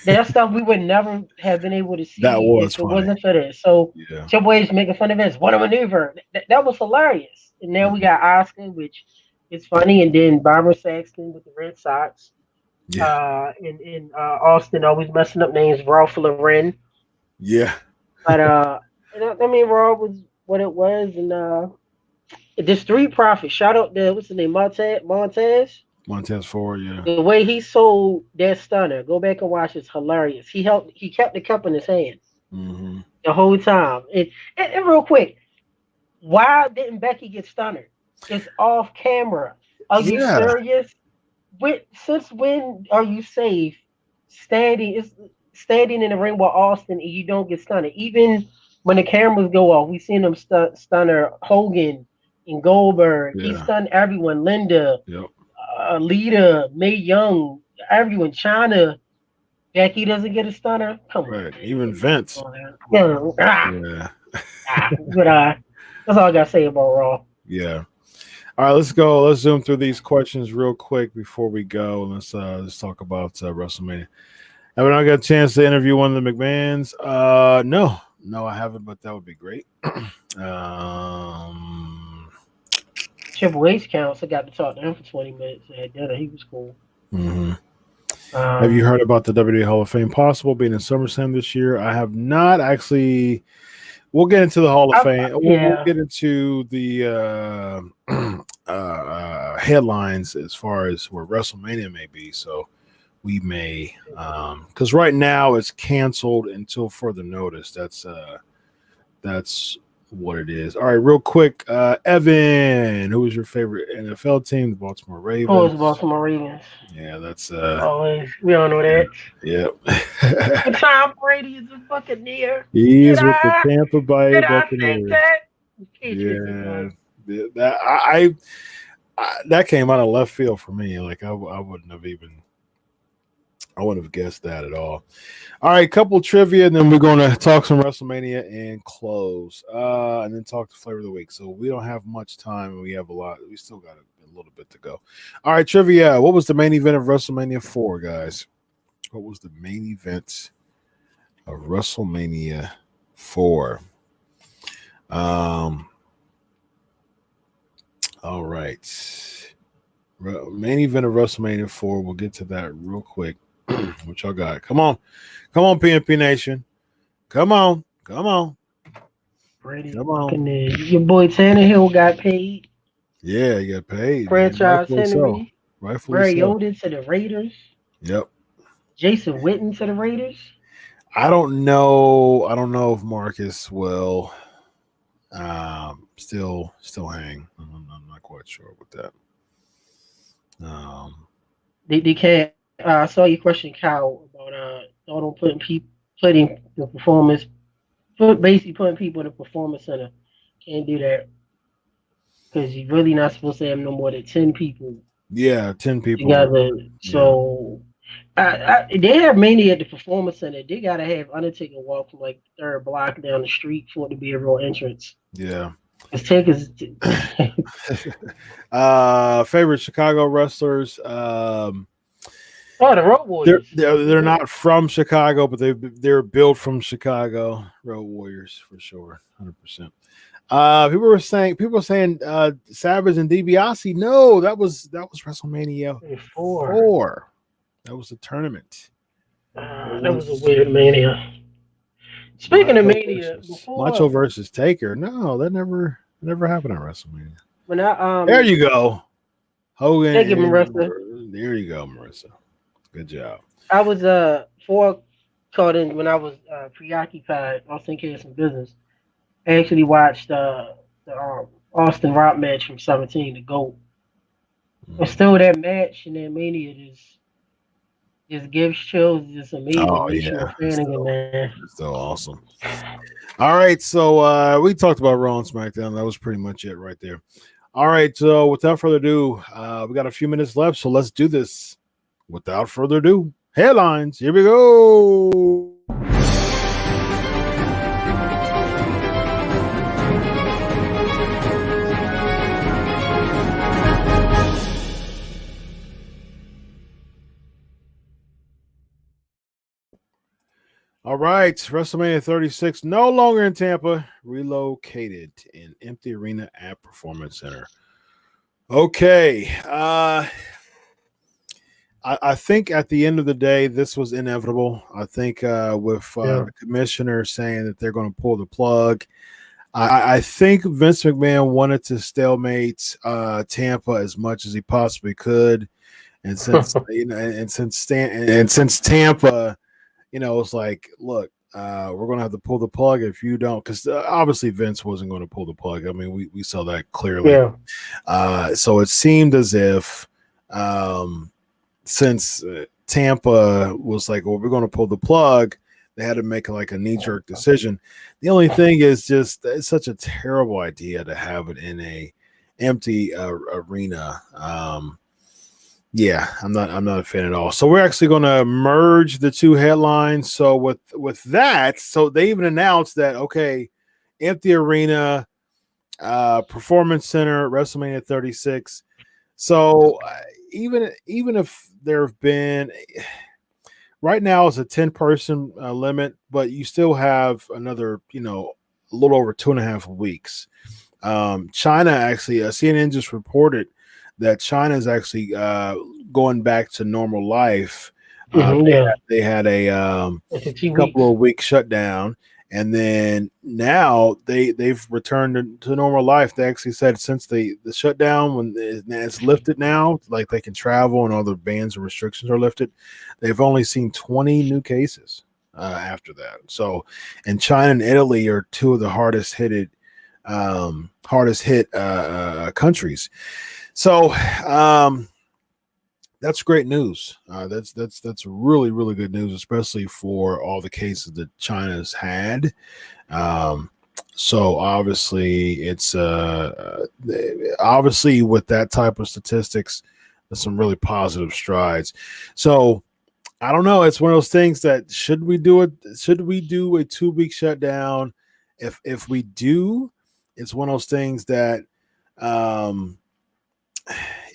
That stuff we would never have been able to see if it wasn't for this. So Triple H making fun of this. What a maneuver! That was hilarious. And now we got Oscar, which is funny, and then Barbara Saxton with the Red Sox. Yeah. And Austin always messing up names, Ralph Lauren. Yeah. But I mean, Raw was what it was, and the Street Profit. Shout out to what's his name, Montez Ford. Yeah. The way he sold that stunner, go back and watch. It's hilarious. He kept the cup in his hand the whole time. And real quick, why didn't Becky get stunnered? It's off camera. Are you serious? Since when are you safe standing in the ring with Austin and you don't get stunned? Even when the cameras go off, we seen him stunner Hogan and Goldberg. He stunned everyone. Linda, Lita, Mae Young, everyone. China. Becky doesn't get a stunner. Come on. Even Vince. But that's all I gotta say about Raw. Yeah. All right, let's go. Let's zoom through these questions real quick before we go. Let's talk about WrestleMania. Have I got a chance to interview one of the McMahons? No, I haven't, but that would be great. Triple H counts. I got to talk to him for 20 minutes at dinner. He was cool. Mm-hmm. Have you heard about the WWE Hall of Fame possible being in SummerSlam this year? I have not actually. We'll get into the Hall of Fame. We'll get into the headlines as far as where WrestleMania may be. So we may, because right now it's canceled until further notice. That's what it is. All right, real quick, Evan, who was your favorite NFL team? The Baltimore Ravens. Oh, it's the Baltimore Ravens. Yeah, that's always. We all know that. Yep. Tom Brady is a Buccaneer. He's with the Tampa Bay Buccaneers. That came out of left field for me. Like I wouldn't have guessed that at all. All right, couple trivia, and then we're going to talk some WrestleMania and close, and then talk the flavor of the week. So we don't have much time, and we have a lot. We still got a little bit to go. All right, trivia. What was the main event of WrestleMania 4, guys? What was the main event of WrestleMania 4? All right. Main event of WrestleMania 4. We'll get to that real quick. What y'all got? Come on, PNP Nation. Come on. Brady, come on. Your boy Tannehill got paid. Yeah, he got paid. Franchise Henry. So. Rightfully Barry so. Odin to the Raiders. Yep. Jason Witten to the Raiders. I don't know if Marcus will still hang. I'm not quite sure with that. They can't I saw your question, Kyle, about thought on putting the performance, basically putting people in the performance center. Can't do that because you're really not supposed to have no more than 10 people Yeah, 10 people. together. Yeah. So they have Mania at the performance center. They gotta have Undertaker walk from like the third block down the street for it to be a real entrance. Yeah. Cause Taker's Favorite Chicago wrestlers. oh, the Road Warriors. They're not from Chicago, but they're built from Chicago. Road Warriors for sure, 100%. People were saying Savage and DiBiase. No, that was WrestleMania 4. That was the tournament. That was a weird Mania. Speaking of Mania, Macho versus Taker. No, that never happened at WrestleMania. When I there you go, Hogan. Thank you, Marissa. There you go, Marissa. Good job. I was caught in when I was preoccupied. I was thinking of some business. I actually watched the Austin Rock match from 17, the GOAT. But still, that match and that Mania just gives chills. Just amazing. Oh yeah, man. It's so awesome. All right, so we talked about Raw and SmackDown. That was pretty much it right there. All right, so without further ado, we got a few minutes left, so let's do this. Without further ado, headlines. Here we go. All right, WrestleMania 36 no longer in Tampa, relocated in empty arena at Performance Center. Okay, I think at the end of the day, this was inevitable. I think with the commissioner saying that they're going to pull the plug, I think Vince McMahon wanted to stalemate Tampa as much as he possibly could, and since since Tampa. It's like, look, we're going to have to pull the plug if you don't, because obviously Vince wasn't going to pull the plug. I mean, we saw that clearly. Yeah. So it seemed as if since Tampa was like, well, we're going to pull the plug, they had to make like a knee-jerk decision. The only thing is just it's such a terrible idea to have it in a empty arena. Yeah, I'm not a fan at all. So we're actually going to merge the two headlines. So with that, so they even announced that, okay, empty arena, Performance Center, WrestleMania 36. So even if there have been, right now it's a 10-person limit, but you still have another, a little over 2.5 weeks. China actually, CNN just reported that China is actually going back to normal life. They had a couple of weeks shutdown, and then now they've returned to normal life. They actually said since the shutdown, when it's lifted now, like they can travel and all the bans and restrictions are lifted, they've only seen 20 new cases after that. So, and China and Italy are two of the hardest hit countries. So that's great news. That's really, really good news, especially for all the cases that China's had. So obviously it's obviously with that type of statistics, there's some really positive strides. So I don't know. It's one of those things that should we do a 2-week shutdown? If we do, it's one of those things that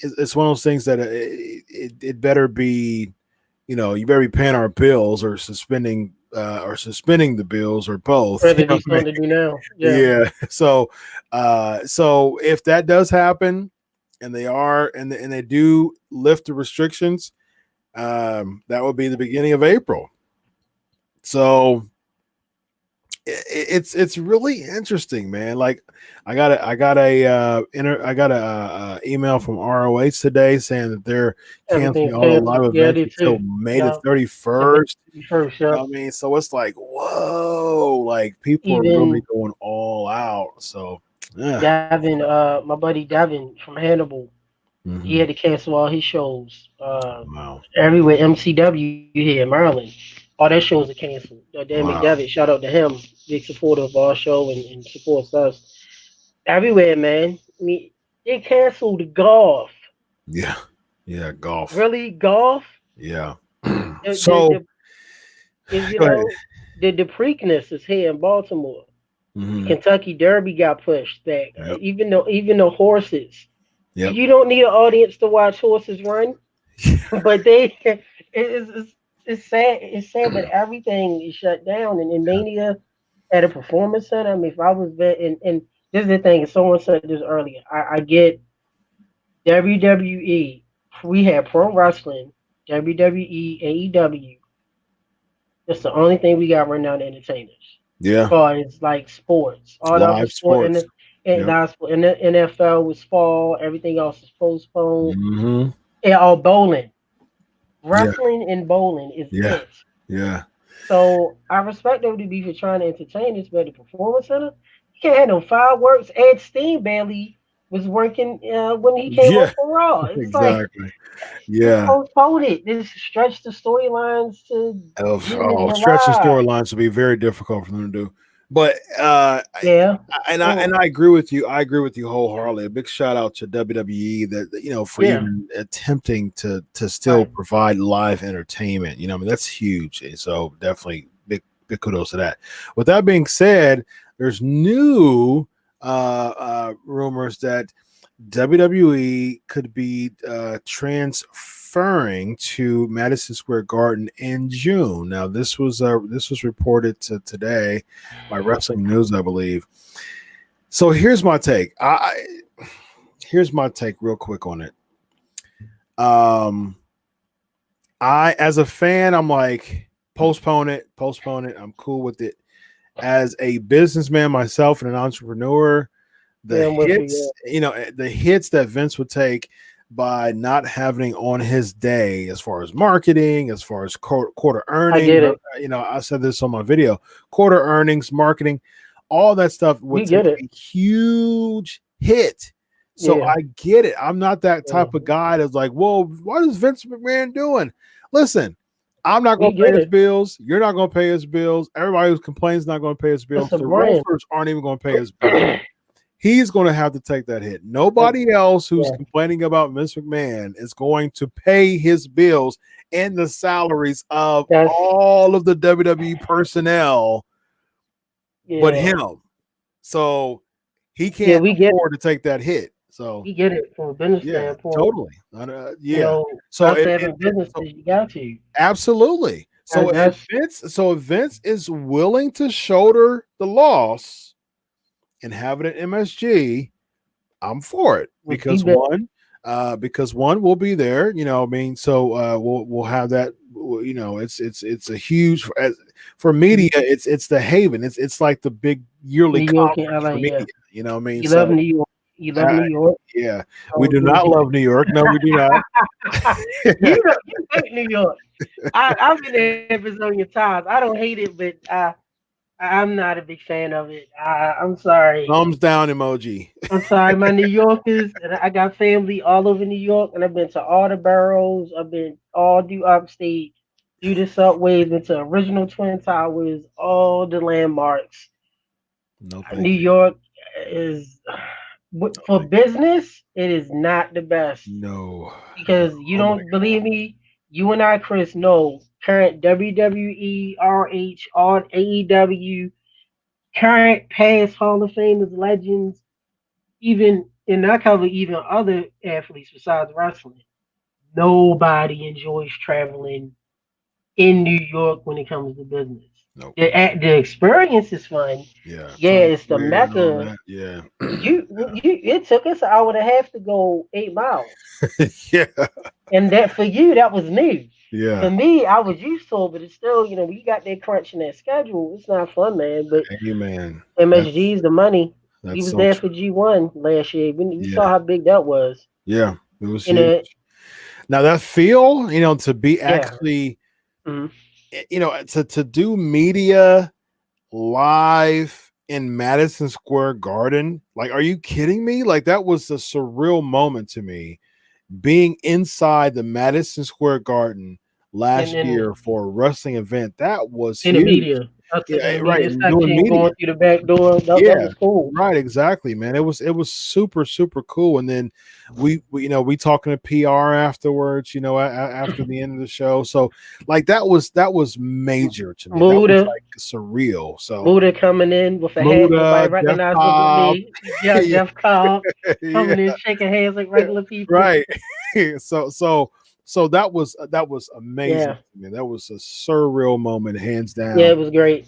it's one of those things that it better be, you better be paying our bills or suspending the bills or both. To do now. Yeah. So if that does happen and they do lift the restrictions, that would be the beginning of April. So it's really interesting, man. Like I got a email from ROH today saying that they're canceling all the live events until May the 31st. I mean, so it's like, whoa, like people are really going all out. So Davin, my buddy Davin from Hannibal, He had to cancel all his shows. Wow. Everywhere, MCW here in Maryland, all their shows are canceled. Dan Wow. McDevitt, shout out to him, big supporter of our show and supports us everywhere, man. I mean, they canceled golf. Yeah. Yeah. Golf. Really, golf? Yeah. The, So the, is go ahead. the Preakness is here in Baltimore. The Mhm. Kentucky Derby got pushed back. Yep. Even the horses. Yep. You don't need an audience to watch horses run, but it's sad. It's sad that everything is shut down. And in Mania at a performance center, I mean, if I was there, and this is the thing, and someone said this earlier. I get WWE. We had pro wrestling, WWE, AEW. That's the only thing we got right now. The entertainers. Yeah. Oh, it's like sports. All the other Live sport sports. and Yep. sport. And the NFL was fall. Everything else is postponed. Mm-hmm. Yeah, oh, bowling, wrestling, and bowling is Yeah. it. Yeah. So I respect WWE for trying to entertain us, but the performance center, you can't have no fireworks. Ed Stein barely was working when he came Yeah. up for Raw. It's like Exactly. Yeah. postpone it. Just stretch the storylines to Stretching July. storylines would be very difficult for them to do. But Yeah. and I agree with you. I agree with you wholeheartedly. A big shout out to WWE that for Yeah. even attempting to still Right. provide live entertainment. I mean that's huge. And so definitely big kudos to that. With that being said, there's new rumors that WWE could be transferring to Madison Square Garden in June. Now, this was reported today by Wrestling News, I believe. So here's my take. Here's my take, real quick on it. I, as a fan, I'm like, postpone it. I'm cool with it. As a businessman myself and an entrepreneur, the hits that Vince would take by not having on his day, as far as marketing, as far as quarter earnings. I get it. I said this on my video: quarter earnings, marketing, all that stuff would take a huge hit. So I get it. I'm not that type of guy that's like, "Whoa, what is Vince McMahon doing?" Listen, I'm not going to pay his bills. You're not going to pay his bills. Everybody who complains is not going to pay his bills. The wrestlers aren't even going to pay his bills. He's going to have to take that hit. Nobody else who's complaining about Vince McMahon is going to pay his bills and the salaries of all of the WWE personnel but him. So he can't afford to take that hit. So we get it from a business standpoint. Totally. So having businesses, you got to. Absolutely. So if Vince is willing to shoulder the loss and have it at MSG, I'm for it because one will be there, so we'll have that, it's a huge for media, it's the haven, it's like the big yearly conference for media, you know what I mean? You love New York. You love New York. Yeah. We do not love New York. No, we do not. you hate New York. I've been there for so many times. I don't hate it, but I'm not a big fan of it. I'm sorry. Thumbs down emoji. I'm sorry, my New Yorkers, and I got family all over New York, and I've been to all the boroughs. I've been all due upstate, through the subways, been to original Twin Towers, all the landmarks. No, New York is, for business, it is not the best. No. Because you don't believe me, you and I, Chris, know current WWE, RH, all AEW, current past Hall of Famers, legends, even, and I cover even other athletes besides wrestling. Nobody enjoys traveling in New York when it comes to business. Nope. The experience is fun. It's the Mecca. Yeah. It took us an hour and a half to go 8 miles. Yeah. And that for you, that was new. Yeah. For me, I was used to it, but it's still, when you got that crunch in that schedule, it's not fun, man. But MSG's the money. He was there for G1 last year. We saw how big that was. Yeah, it was huge. Now that feel, to be actually, to do media live in Madison Square Garden, like, are you kidding me? Like, that was a surreal moment to me. being inside the Madison Square Garden last And year for a wrestling event, that was in the huge. media. Yeah, In the right. media And doing section, media. going through the back door. That Yeah, was cool. right. Exactly, man. It was super cool. And then we we talking to PR afterwards. After the end of the show. So like that was major to me. That was Muda, like surreal. So Muda coming in with a hat. Muda, Nobody Jeff recognized Cobb, me. Yeah, yeah, Jeff Cobb coming yeah, in, shaking hands like regular people. right. So that was amazing Yeah. to me. That was a surreal moment, hands down. Yeah, it was great.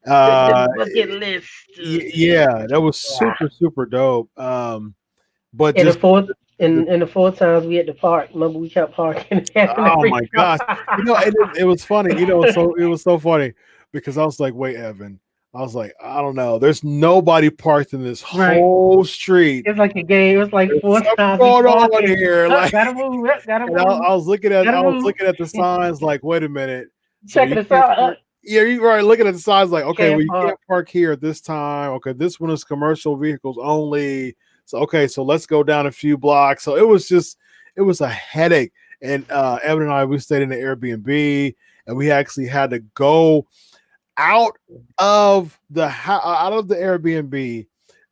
Uh, The bucket list. yeah, that was super dope. But In the just fourth in the 4 times we at the park. Remember we kept parking. oh my gosh, it was funny. So it was so funny because I was like, wait, Evan. I was like, I don't know. There's nobody parked in this Right. whole street. It's like a game. It's like There's 4 something times going on here. Like, gotta move. Gotta and move. I was looking at Gotta move. the signs. Like, wait a minute. So Checking you the can't sign. park- yeah, you're right. Looking at the signs, like, okay, Can't well, you park. can't park here at this time. Okay, this one is commercial vehicles only. So okay, so let's go down a few blocks. So it was a headache. And Evan and I, we stayed in the Airbnb, and we actually had to go out of the Airbnb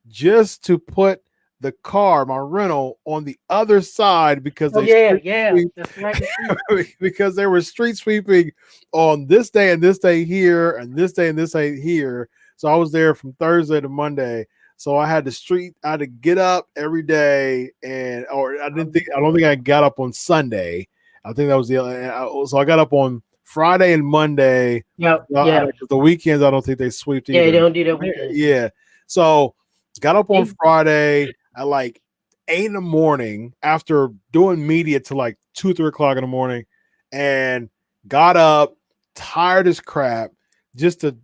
just to put the car, my rental, on the other side because because they were street sweeping on this day and this day here and this day and this day here. So I was there from Thursday to Monday. So I had to get up every day, I don't think I got up on Sunday. I think that was so I got up on Friday and Monday. Yep. The weekends, I don't think they sweep either. Yeah, they don't do that weekend. Yeah. So got up on Friday at like 8 in the morning after doing media till like 2-3 o'clock in the morning, and got up tired as crap just to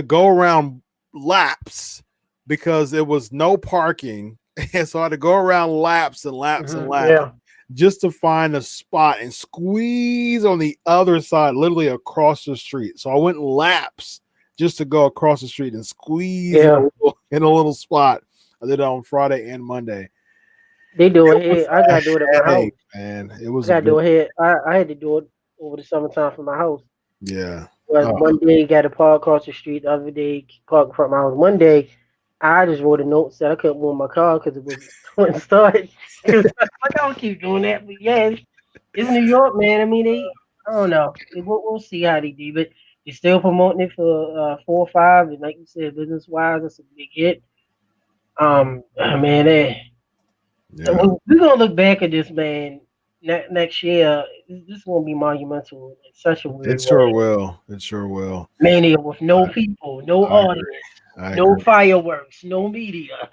go around laps because there was no parking. And so I had to go around laps and laps and laps just to find a spot and squeeze on the other side, literally across the street. So I went laps just to go across the street and squeeze in a little spot. I did it on Friday and Monday. They do it here. I gotta do it at my house. Man, it was. I gotta do it here. I had to do it over the summertime from my house. Yeah. One day got to park across the street. The other day park in front of my house. One day I just wrote a note said I couldn't move my car because it wouldn't start. Like, I don't keep doing that, but yeah, it's New York, man. I mean, I don't know. We'll see how they do, but they're still promoting it for 4 or 5, and like you said, business wise, that's a big hit. Man, we're gonna look back at this, man. Next year, this is gonna be monumental in such a weird way. It sure will. Mania with no people, no audience, no fireworks, no media.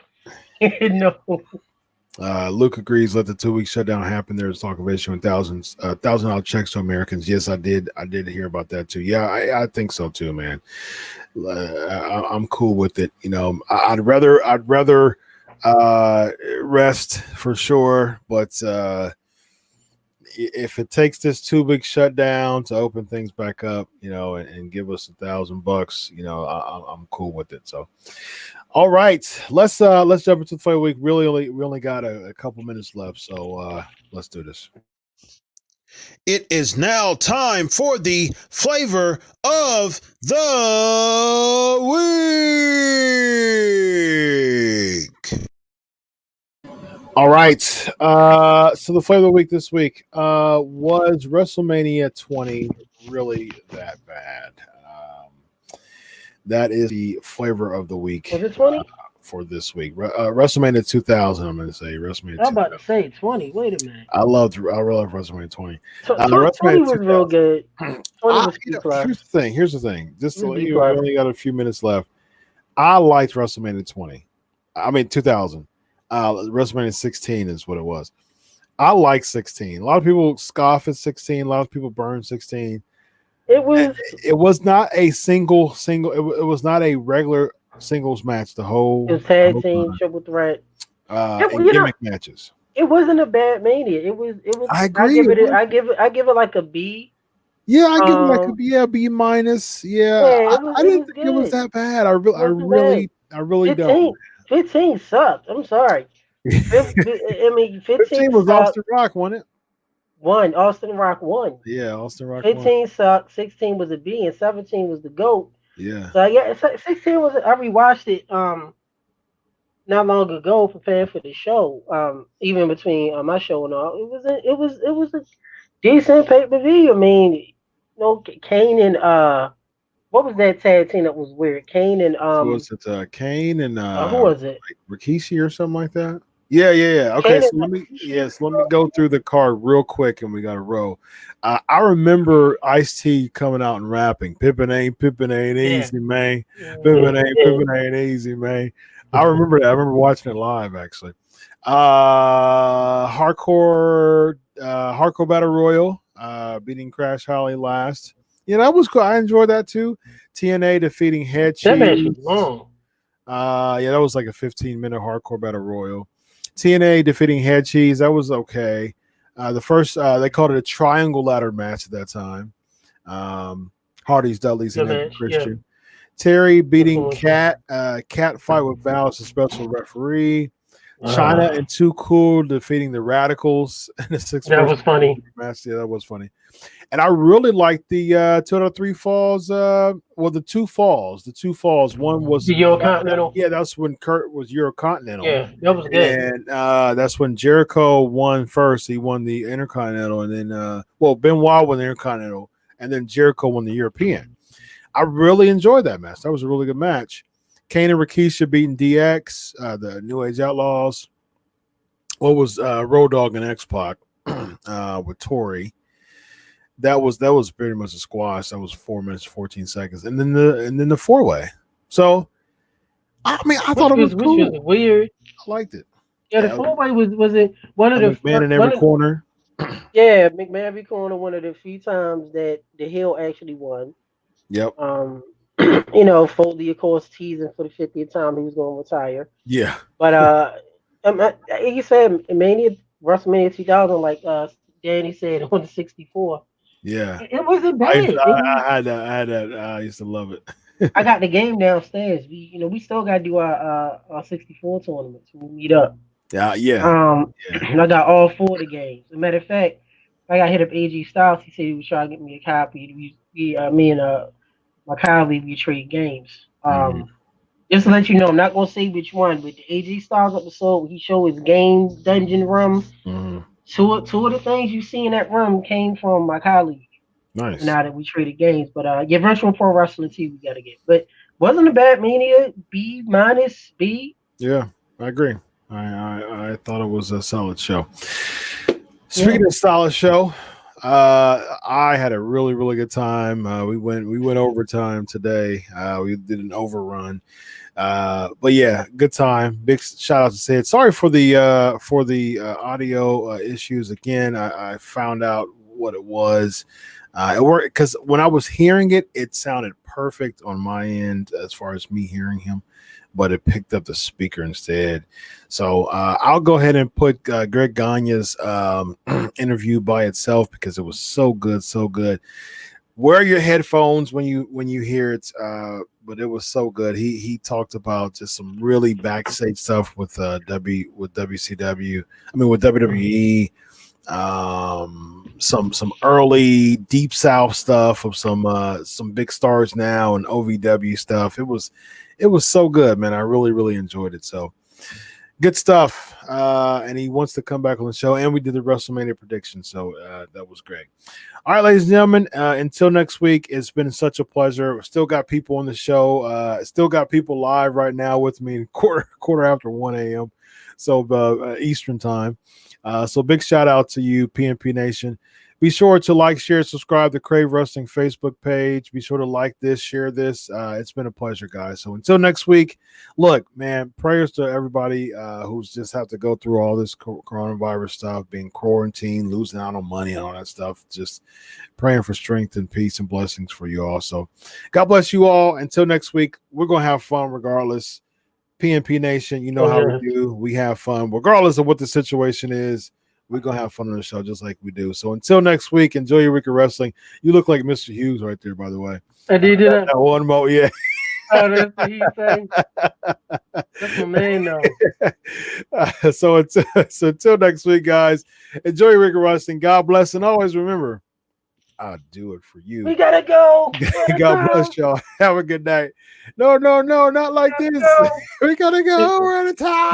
No. Luke agrees. Let the 2-week shutdown happen. There's talk of issuing $1,000 checks to Americans. Yes, I did hear about that too. Yeah, I think so too, man. I'm cool with it. I'd rather rest for sure, but if it takes this 2-week shutdown to open things back up, and give us $1,000, I'm cool with it. So, all right, let's jump into the fight week. We only got a couple minutes left, so let's do this. It is now time for the flavor of the week. All right. So the flavor of the week this week was WrestleMania 20 really that bad? That is the flavor of the week. Was it 20? For this week. WrestleMania 2000, I'm going to say. WrestleMania 2000. I'm about to say 20. Wait a minute. I love WrestleMania 20. 20 was real good. 20 was Here's the thing. Just so we only got a few minutes left. I liked WrestleMania 2000. WrestleMania 16 is what it was. I like 16. A lot of people scoff at 16. A lot of people burn 16. It was not a single. It was not a regular singles match. It was tag team, triple threat, gimmick matches. It wasn't a bad Mania. It was. I agree. I give it like a B. Yeah, I give it like a B minus. Yeah, I didn't think it was that bad. I really don't. 15 sucked. I'm sorry. I mean, 15 was Austin Rock, wasn't it? Austin Rock won. Yeah, Austin Rock 15 won. sucked. 16 was a B, and 17 was the GOAT. Yeah. So yeah, 16 was. I rewatched it not long ago, preparing for the show. Even between my show and all, it was a decent pay per view. I mean, you know, Kane and what was that tag team that was weird? Kane and So was it Kane and who was it? like Rikishi or something like that? Yeah. Okay, Kane so let me go through the card real quick, and we got to roll. I remember Ice-T coming out and rapping, Pippin ain't easy, man. Pippin ain't easy, man. I remember that. I remember watching it live, actually. Hardcore Battle Royal, beating Crash Holly last. Yeah, that was cool. I enjoyed that too. TNA defeating Head Cheese. That match was long. Yeah, that was like a 15-minute Hardcore Battle Royal. TNA defeating Head Cheese. That was okay. The first, they called it a triangle ladder match at that time. Hardy's, Dudley's, and Eddie Christian. Yeah. Terry beating Cat. Cat fight with Val as a special referee. China and Too Cool defeating the Radicals in the 6. That was funny. Match. Yeah, that was funny. And I really liked the 2 out of 3 falls. The 2 falls. The 2 falls. One was the Eurocontinental. Yeah, that's when Kurt was Eurocontinental. Yeah, that was good. And that's when Jericho won first. He won the Intercontinental, and then Benoit won the Intercontinental, and then Jericho won the European. I really enjoyed that match. That was a really good match. Kane and Rikishi beating DX, the New Age Outlaws. What was Road Dogg and X-Pac with Tori? That was pretty much a squash. That was 4 minutes 14 seconds, and then the 4-way. So, I mean, I thought it was cool. Which was weird. I liked it. Yeah, the 4-way was it one of the McMahon in every corner. Yeah, McMahon every corner. One of the few times that the heel actually won. Yep. You know, Foley, of course, teasing for the 50th time he was going to retire. Yeah. But you said WrestleMania 2000, like Danny said, on the 64. Yeah. It wasn't bad. I had that. I used to love it. I got the game downstairs. We still got to do our 64 tournaments. We'll meet up. Yeah. And I got all 4 of the games. As a matter of fact, I got hit up AG Styles. He said he was trying to get me a copy. Me and my colleague, we trade games. Just to let you know, I'm not gonna say which one, but the AG Styles episode, he showed his game dungeon room. Two of the things you see in that room came from my colleague. Nice. Now that we traded games, but Virtual Pro Wrestling too, we gotta get. But wasn't a bad Mania. B-. B. Yeah, I agree. I thought it was a solid show. Speaking of solid show, I had a really, really good time. We went overtime today. We did an overrun. But yeah, good time. Big shout out to Sid. Sorry for the audio issues again. I found out what it was. It worked because when I was hearing it, it sounded perfect on my end as far as me hearing him, but it picked up the speaker instead. So I'll go ahead and put Greg Gagne's interview by itself because it was so good, so good. Wear your headphones when you hear it, but it was so good. He talked about just some really backstage stuff with WCW. I mean with WWE. Some early Deep South stuff of some big stars now and OVW stuff. It was so good, man. I really, really enjoyed it. So good stuff. And he wants to come back on the show. And we did the WrestleMania prediction. So that was great. All right, ladies and gentlemen, until next week, it's been such a pleasure. Still got people on the show. Still got people live right now with me quarter after 1 a.m. So Eastern time. So big shout out to you, PNP Nation. Be sure to like, share, subscribe to Crave Wrestling Facebook page. Be sure to like this, share this. It's been a pleasure, guys. So until next week, look, man, prayers to everybody who's just have to go through all this coronavirus stuff, being quarantined, losing out on money and all that stuff. Just praying for strength and peace and blessings for you all. So God bless you all. Until next week, we're going to have fun regardless. PNP Nation, you know how we do. We have fun regardless of what the situation is. We're going to have fun on the show just like we do. So until next week, enjoy your week of wrestling. You look like Mr. Hughes right there, by the way. I did that. One more, yeah. Oh, that's what he say. That's my man, though. So until next week, guys, enjoy Ring of Wrestling. God bless, and always remember, I'll do it for you. We gotta go. God bless y'all. Have a good night. No, not like this. We gotta go. We're out of time.